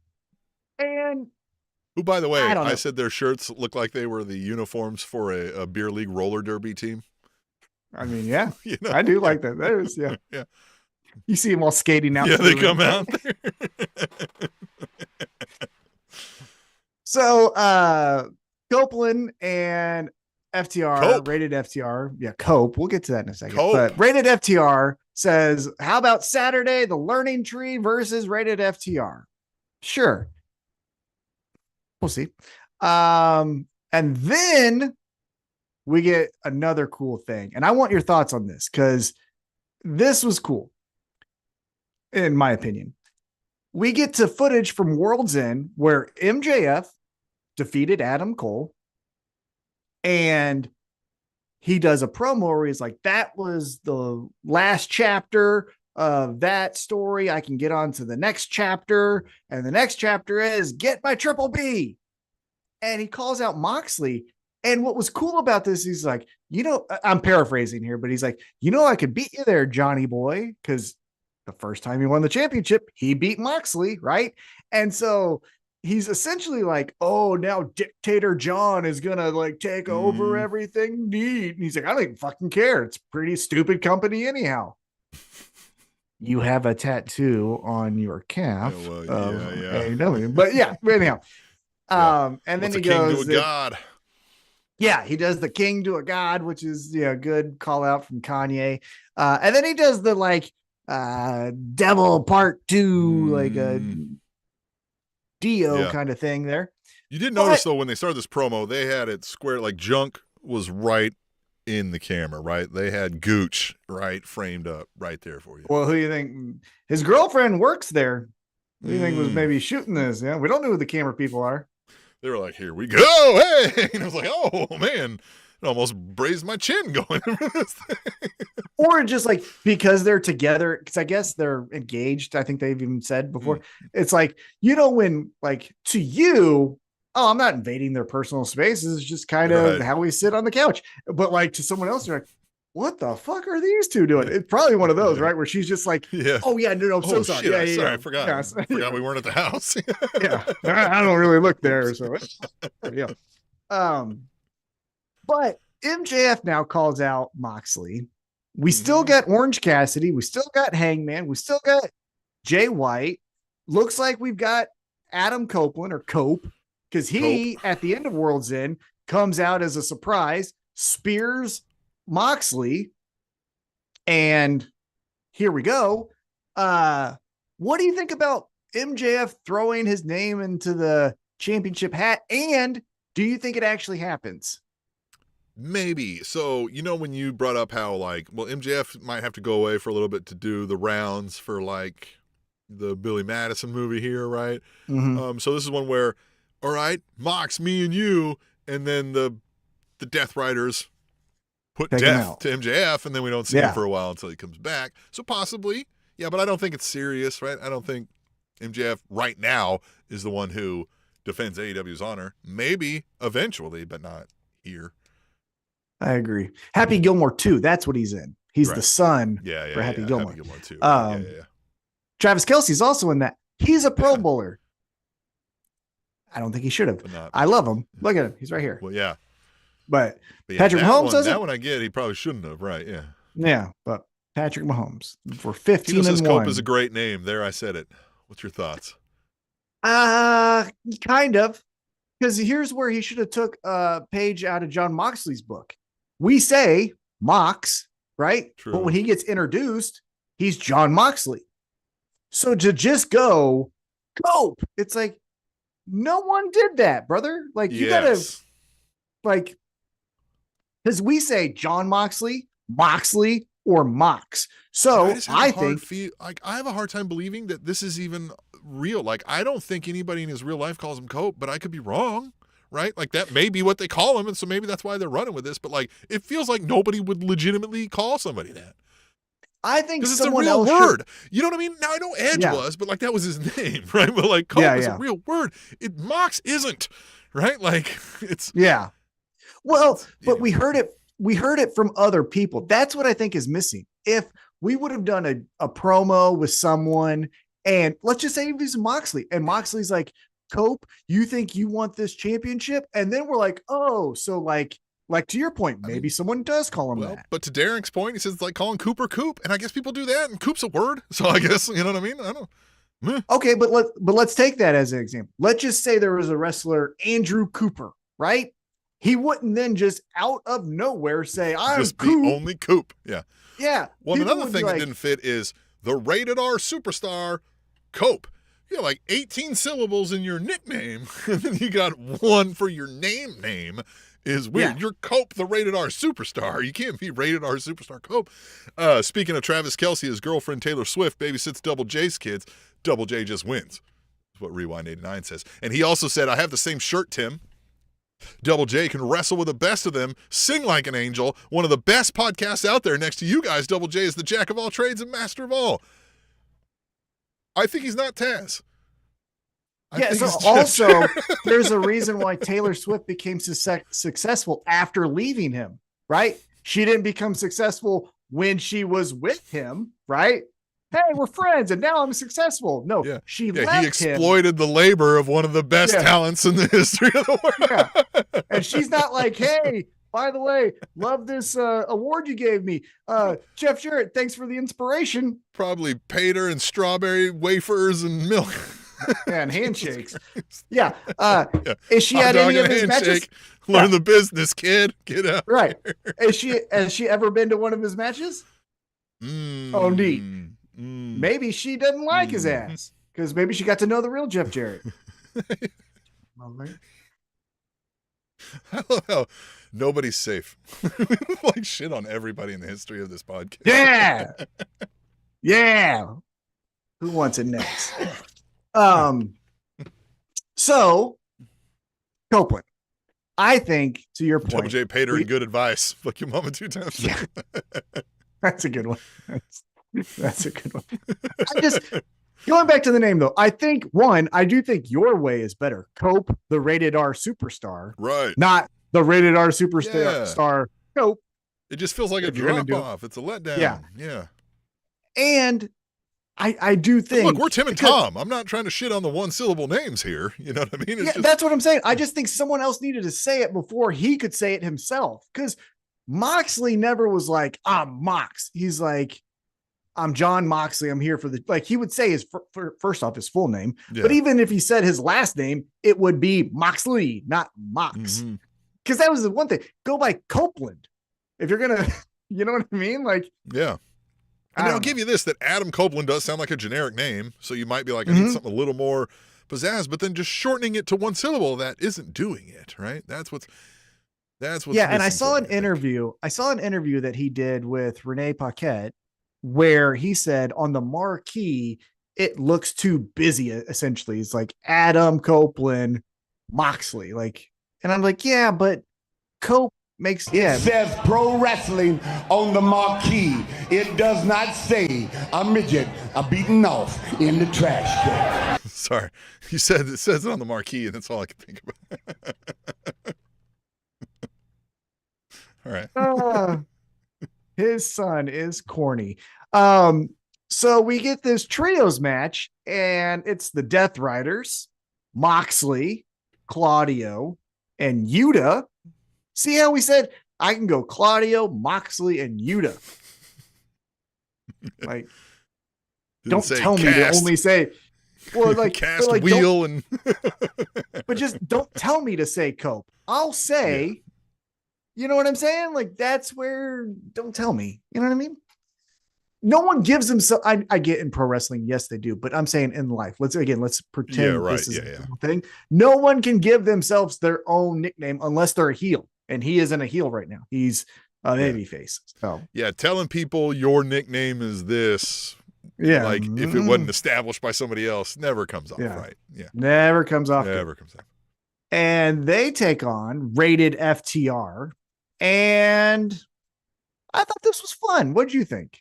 C: And
B: who, by the way, I said their shirts look like they were the uniforms for a beer league roller derby team.
C: I mean, yeah. I do like that. That is, yeah.
B: Yeah.
C: You see them all skating out.
B: Yeah, they come out.
C: So Copeland and FTR, Rated FTR. Yeah, Cope. We'll get to that in a second. But Rated FTR says, how about Saturday, the Learning Tree versus Rated FTR? Sure. We'll see. And then we get another cool thing. And I want your thoughts on this because this was cool. In my opinion, we get to footage from World's End where MJF defeated Adam Cole and he does a promo where he's like, that was the last chapter of that story. I can get on to the next chapter. And the next chapter is get my Triple B. And he calls out Moxley. And what was cool about this, he's like, I'm paraphrasing here, but he's like, I could beat you there, Johnny boy. Cause the first time he won the championship, he beat Moxley, right? And so he's essentially like, oh, now Dictator John is going to take over everything. Neat. And he's like, I don't even fucking care. It's pretty stupid company anyhow. You have a tattoo on your calf.
B: Yeah.
C: But yeah, anyhow. And then he goes,
B: God.
C: Yeah, he does the king to a god, which is a good call out from Kanye. And then he does the like devil part 2, like a Dio
B: Yeah.
C: kind of thing there.
B: You did
C: But
B: notice, though, when they started this promo, they had it square, like Junk was right in the camera, right? They had Gooch, right, framed up right there for you.
C: well, who do you think? His girlfriend works there. Who do you think was maybe shooting this? Yeah, we don't know who the camera people are.
B: They were like, here we go. Hey. And I was like, oh, man. It almost brazed my chin going over this thing.
C: Or just like because they're together, because I guess they're engaged. I think they've even said before. It's like, when like to you, oh, I'm not invading their personal space. This is just kind of how we sit on the couch. But like to someone else, you're like, what the fuck are these two doing? It's probably one of those, right? Where she's just like, oh yeah, no, I'm so sorry.
B: Shit, sorry, I forgot. I forgot we weren't at the house.
C: Yeah, I don't really look there. So yeah. But MJF now calls out Moxley. We still got Orange Cassidy. We still got Hangman. We still got Jay White. Looks like we've got Adam Copeland or Cope, because he, at the end of World's End, comes out as a surprise, spears Moxley. And here we go. What do you think about MJF throwing his name into the championship hat? And do you think it actually happens?
B: Maybe. So, when you brought up how, like, well, MJF might have to go away for a little bit to do the rounds for, like, the Billy Madison movie here, right? So this is one where, all right, Mox, me and you, and then the Death Riders put death to MJF, and then we don't see him for a while until he comes back. So possibly, yeah, but I don't think it's serious, right? I don't think MJF right now is the one who defends AEW's honor. Maybe eventually, but not here.
C: I agree. Happy Gilmore 2. That's what he's in. He's the son for Happy Gilmore.
B: Happy Gilmore 2.
C: Travis Kelce's also in that. He's a Pro Bowler. I don't think he should have. I love him. Look at him. He's right here.
B: Well, yeah.
C: But Patrick Mahomes doesn't.
B: That one I get. He probably shouldn't have. Right. Yeah.
C: Yeah. But Patrick Mahomes for 15 and 1.
B: Cope is a great name. There, I said it. What's your thoughts?
C: Kind of. Because here's where he should have took a page out of John Moxley's book. We say Mox, right?
B: True.
C: But when he gets introduced, he's John Moxley. So to just go Cope, it's like, no one did that, brother. Like, you gotta, like, because we say John Moxley, or Mox. So I think
B: I have a hard time believing that this is even real. Like, I don't think anybody in his real life calls him Cope, but I could be wrong. Right? Like, that may be what they call him, and so maybe that's why they're running with this. But, like, it feels like nobody would legitimately call somebody that.
C: I think
B: because it's a real word. You know what I mean? Now, I know Edge was, but, like, that was his name, right? But, like, Cope is a real word. Mox isn't, right? Like, it's...
C: Yeah. Well, but we heard it from other people. That's what I think is missing. If we would have done a promo with someone, and let's just say it was Moxley, and Moxley's like, Cope, you think you want this championship? And then we're like, oh, so like to your point, maybe someone does call him that.
B: But to Derek's point, he says it's like calling Cooper Coop, and I guess people do that, and Coop's a word, so I guess, you know what I mean? I don't know.
C: Okay, but let's take that as an example. Let's just say there was a wrestler, Andrew Cooper, right? He wouldn't then just out of nowhere say, I'm
B: just
C: Coop.
B: The only Coop. Yeah.
C: Yeah.
B: Well, another thing that didn't fit is the rated R superstar Cope. You got like 18 syllables in your nickname, and then you got one for your name is weird. Yeah. You're Cope, the rated R superstar. You can't be rated R superstar Cope. Speaking of Travis Kelce, his girlfriend Taylor Swift babysits Double J's kids. Double J just wins. That's what Rewind 89 says. And he also said, I have the same shirt, Tim. Double J can wrestle with the best of them, sing like an angel. One of the best podcasts out there next to you guys. Double J is the jack of all trades and master of all. I think he's not Taz.
C: So also, there's a reason why Taylor Swift became successful after leaving him, right? She didn't become successful when she was with him, right? Hey, we're friends, and now I'm successful. No, she left him. He
B: exploited the labor of one of the best talents in the history of the world.
C: And she's not like, hey, by the way, love this award you gave me. Jeff Jarrett, thanks for the inspiration.
B: Probably paid her in strawberry wafers and milk.
C: And handshakes. Yeah.
B: Yeah.
C: Is she
B: Hot
C: at
B: dog
C: any of
B: and a
C: his matches?
B: handshake. Learn the business, kid. Get out.
C: Right. Has she ever been to one of his matches? Oh, neat. Maybe she doesn't like his ass because maybe she got to know the real Jeff Jarrett.
B: I love how nobody's safe. Like shit on everybody in the history of this podcast.
C: Yeah. Yeah. Who wants it next? So Copeland, I think to your point,
B: Double J paid her good advice. Fuck your mama 2 times.
C: Yeah. That's a good one. That's a good one. I just going back to the name though. I do think your way is better. Cope, the rated R superstar,
B: right?
C: Not the rated R superstar. Star Cope.
B: It just feels like a drop off. It's a letdown. Yeah.
C: And I do think.
B: Look, we're Tim and Tom. I'm not trying to shit on the 1-syllable names here. You know what I mean?
C: That's what I'm saying. I just think someone else needed to say it before he could say it himself. Because Moxley never was like, I'm Mox. He's like, I'm John Moxley. I'm here for he would say his first off his full name. Yeah. But even if he said his last name, it would be Moxley, not Mox. Because that was the one thing. Go by Copeland. If you're going to, you know what I mean? Like,
B: yeah. I mean, I'll give you this, that Adam Copeland does sound like a generic name. So you might be like, I need something a little more pizzazz, but then just shortening it to 1 syllable, that isn't doing it, right? That's what's
C: and I saw an interview. I saw an interview that he did with Renee Paquette where he said on the marquee, it looks too busy, essentially. It's like Adam Copeland, Moxley. And I'm like, yeah, but Cope makes
D: It says pro wrestling on the marquee. It does not say a midget beaten off in the trash can.
B: Sorry. You said it says it on the marquee, and that's all I could think about. All right.
C: His son is corny. So we get this trios match, and it's the Death Riders, Moxley, Claudio, and Yuta. See how we said I can go Claudio, Moxley, and Yuta. Don't tell me to only say,
B: cast wheel and.
C: But just don't tell me to say Cope. I'll say, you know what I'm saying? That's where. Don't tell me. You know what I mean? No one gives himself. I get in pro wrestling, yes, they do, but I'm saying in life. Let's pretend this is a thing. No one can give themselves their own nickname unless they're a heel. And he isn't a heel right now. He's a babyface. So
B: telling people your nickname is this. Yeah. If it wasn't established by somebody else, never comes off right. Yeah.
C: Never comes off.
B: Never comes off.
C: And they take on Rated FTR. And I thought this was fun. What did you think?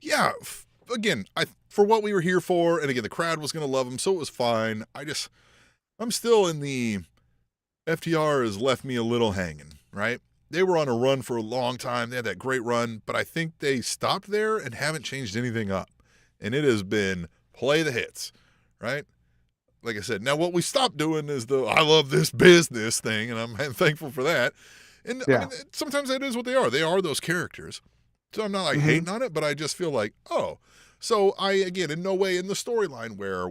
B: Yeah. Again, for what we were here for, and again, the crowd was going to love him, so it was fine. I'm still in the FTR has left me a little hanging, right? They were on a run for a long time. They had that great run, but I think they stopped there and haven't changed anything up. And it has been play the hits, right? Like I said, now what we stopped doing is the I love this business thing, and I'm thankful for that. And I mean, sometimes that is what they are. They are those characters. So I'm not hating on it, but I just feel like, so again, in no way in the storyline where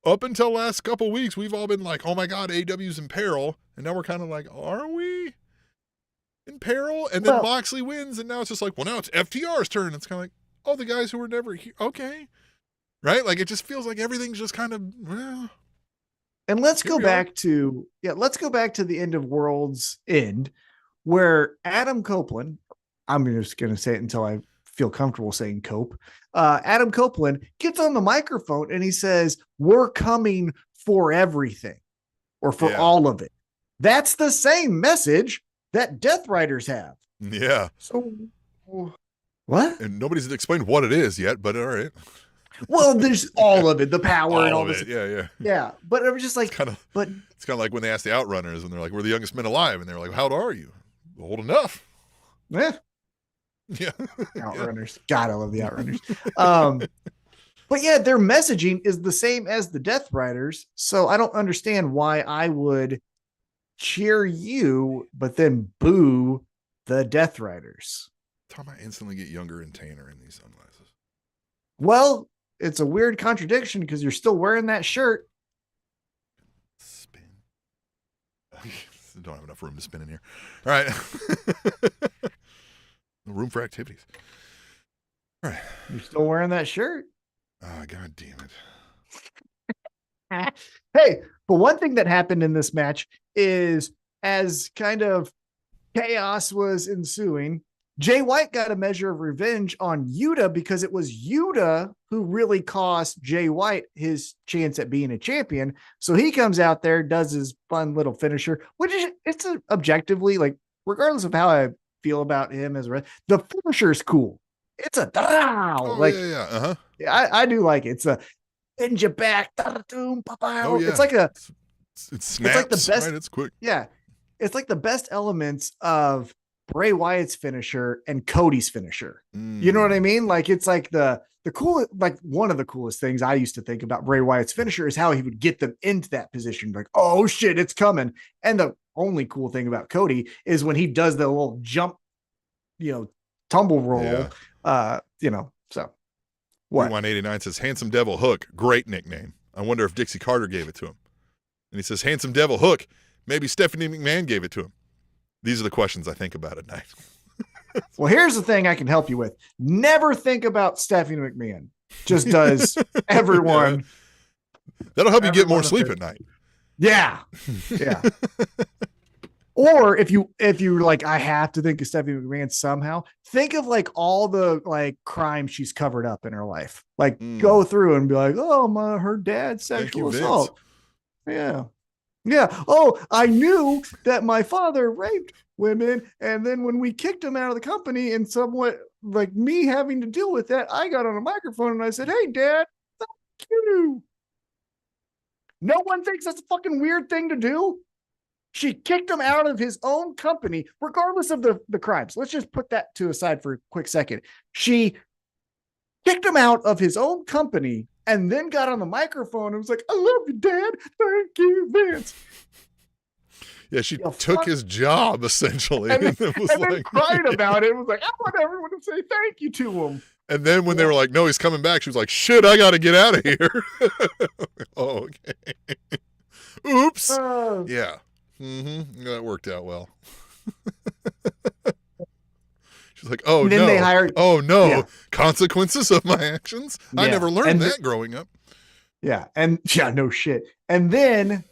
B: up until last couple weeks, we've all been like, oh my God, AEW's in peril. And now we're kind of like, are we in peril? And then Moxley wins. And now it's just like, well, now it's FTR's turn. It's kind of like, the guys who were never here. Okay. Right. It just feels like everything's just kind of,
C: And let's go back to the end of World's End where Adam Copeland, I'm just going to say it until I feel comfortable saying Cope. Adam Copeland gets on the microphone and he says, we're coming for everything or for all of it. That's the same message that Death Riders have.
B: Yeah.
C: So what?
B: And nobody's explained what it is yet, but all right.
C: Well, there's all of it, the power and all this.
B: Yeah.
C: But it was just like,
B: it's kind of like when they asked the Outrunners and they're like, we're the youngest men alive. And they're like, how old are you? Old enough.
C: Yeah.
B: Yeah.
C: Outrunners. God, I love the Outrunners. But yeah, their messaging is the same as the Death Riders. So I don't understand why I would cheer you, but then boo the Death Riders.
B: Tom, I instantly get younger and tanner in these sunglasses.
C: Well, it's a weird contradiction because you're still wearing that shirt.
B: Spin. Don't have enough room to spin in here. All right. No room for activities. All right.
C: You're still wearing that shirt.
B: Oh, God damn it.
C: Hey, but one thing that happened in this match is as kind of chaos was ensuing, Jay White got a measure of revenge on Yuta because it was Yuta who really cost Jay White his chance at being a champion. So he comes out there, does his fun little finisher, which is it's objectively, like, regardless of how I feel about him as the finisher is cool. It's a
B: Uh-huh.
C: I do like it. It's a bend you back.
B: Oh, yeah.
C: It's like a
B: it snaps,
C: like the best.
B: right? It's quick.
C: Yeah, it's like the best elements of Bray Wyatt's finisher and Cody's finisher. You know what I mean? Like it's like the cool, like one of the coolest things I used to think about Bray Wyatt's finisher is how he would get them into that position. Like, oh shit, it's coming. And the only cool thing about Cody is when he does the little jump, tumble roll.
B: Yeah.
C: So what?
B: 189 says Handsome Devil Hook, great nickname. I wonder if Dixie Carter gave it to him. And he says Handsome Devil Hook, maybe Stephanie McMahon gave it to him. These are the questions I think about at night.
C: Well, here's the thing I can help you with. Never think about Stephanie McMahon. Just does everyone.
B: Yeah. That'll help you get more sleep at night.
C: Yeah. Yeah. Or if you like, I have to think of Stephanie McMahon somehow, think of like all the like crimes she's covered up in her life. Like go through and be like, oh, her dad's sexual assault. Yeah. Yeah. Oh, I knew that my father raped women. And then when we kicked him out of the company and somewhat like me having to deal with that, I got on a microphone and I said, hey, Dad, thank you. No one thinks that's a fucking weird thing to do. She kicked him out of his own company, regardless of the crimes. Let's just put that to a side for a quick second. She kicked him out of his own company and then got on the microphone and was like, I love you, Dad. Thank you, Vince.
B: Yeah, she took his job, essentially.
C: And then cried about it. It was like, I want everyone to say thank you to him.
B: And then when they were like, no, he's coming back, she was like, shit, I got to get out of here. Oh, okay. Oops. Yeah. That worked out well. She's like, oh, no.
C: They hired,
B: consequences of my actions. Yeah. I never learned that growing up.
C: Yeah. And yeah, no shit. And then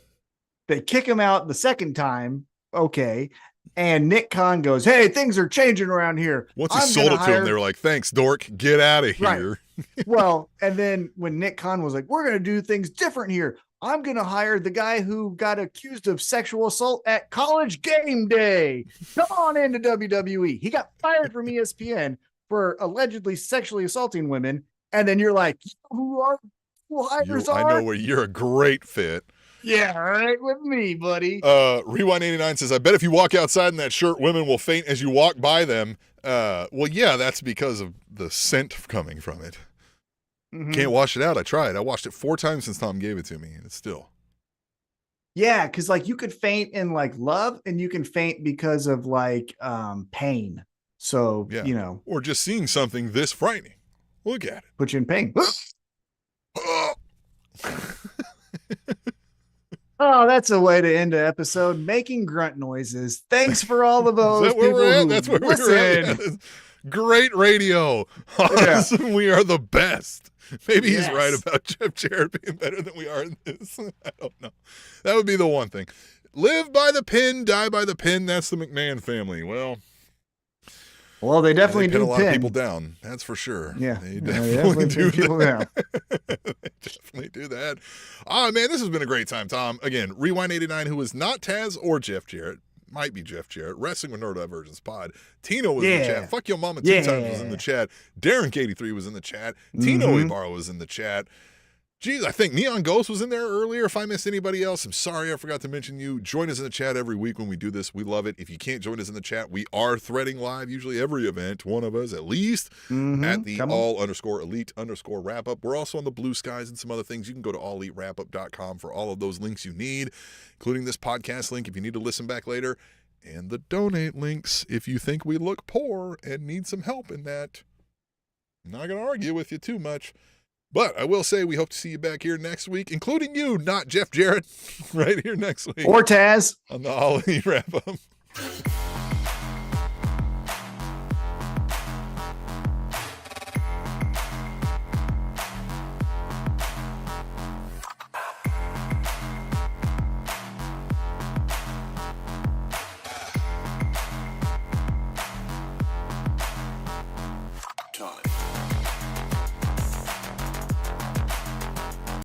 C: they kick him out the second time. Okay. And Nick Khan goes, hey, things are changing around here.
B: Once he sold it to him, they were like, thanks, dork. Get out of here.
C: Right. Well, and then when Nick Khan was like, we're going to do things different here. I'm going to hire the guy who got accused of sexual assault at College Game Day. Come on into WWE. He got fired from ESPN for allegedly sexually assaulting women. And then you're like, who hires are?
B: I know where you're a great fit.
C: Yeah, right with me, buddy.
B: Rewind 89 says, I bet if you walk outside in that shirt, women will faint as you walk by them. Well, yeah, that's because of the scent coming from it. Can't wash it out. I tried. I washed it 4 times since Tom gave it to me, and it's still.
C: Yeah, because like you could faint in like love, and you can faint because of like pain. So yeah.
B: Or just seeing something this frightening. Look at it.
C: Put you in pain. Oh, that's a way to end an episode. Making grunt noises. Thanks for all of those people who
B: That's where we're at. Great radio. Awesome. Yeah. We are the best. Maybe he's right about Jeff Jarrett being better than we are in this. I don't know. That would be the one thing. Live by the pin, die by the pin. That's the McMahon family. Well,
C: they definitely
B: pin
C: do
B: a lot of people down. That's for sure.
C: Yeah,
B: they definitely do
C: people down.
B: They definitely do that. Oh man, this has been a great time, Tom. Again, Rewind 89, who is not Taz or Jeff Jarrett. Might be Jeff Jarrett. Wrestling with No Divergence Pod. Tino was in the chat. Fuck Your Mama 2 times was in the chat. Derek83 was in the chat. Tino Ibarra was in the chat. Geez, I think Neon Ghost was in there earlier. If I missed anybody else, I'm sorry I forgot to mention you. Join us in the chat every week when we do this. We love it. If you can't join us in the chat, we are threading live usually every event, one of us at least, at the all_elite_wrapup. We're also on the Blue Skies and some other things. You can go to allelitewrapup.com for all of those links you need, including this podcast link if you need to listen back later, and the donate links if you think we look poor and need some help in that. I'm not going to argue with you too much. But I will say we hope to see you back here next week, including you, not Jeff Jarrett, right here next week
C: Or Taz.
B: on the All Elite Wrap Up.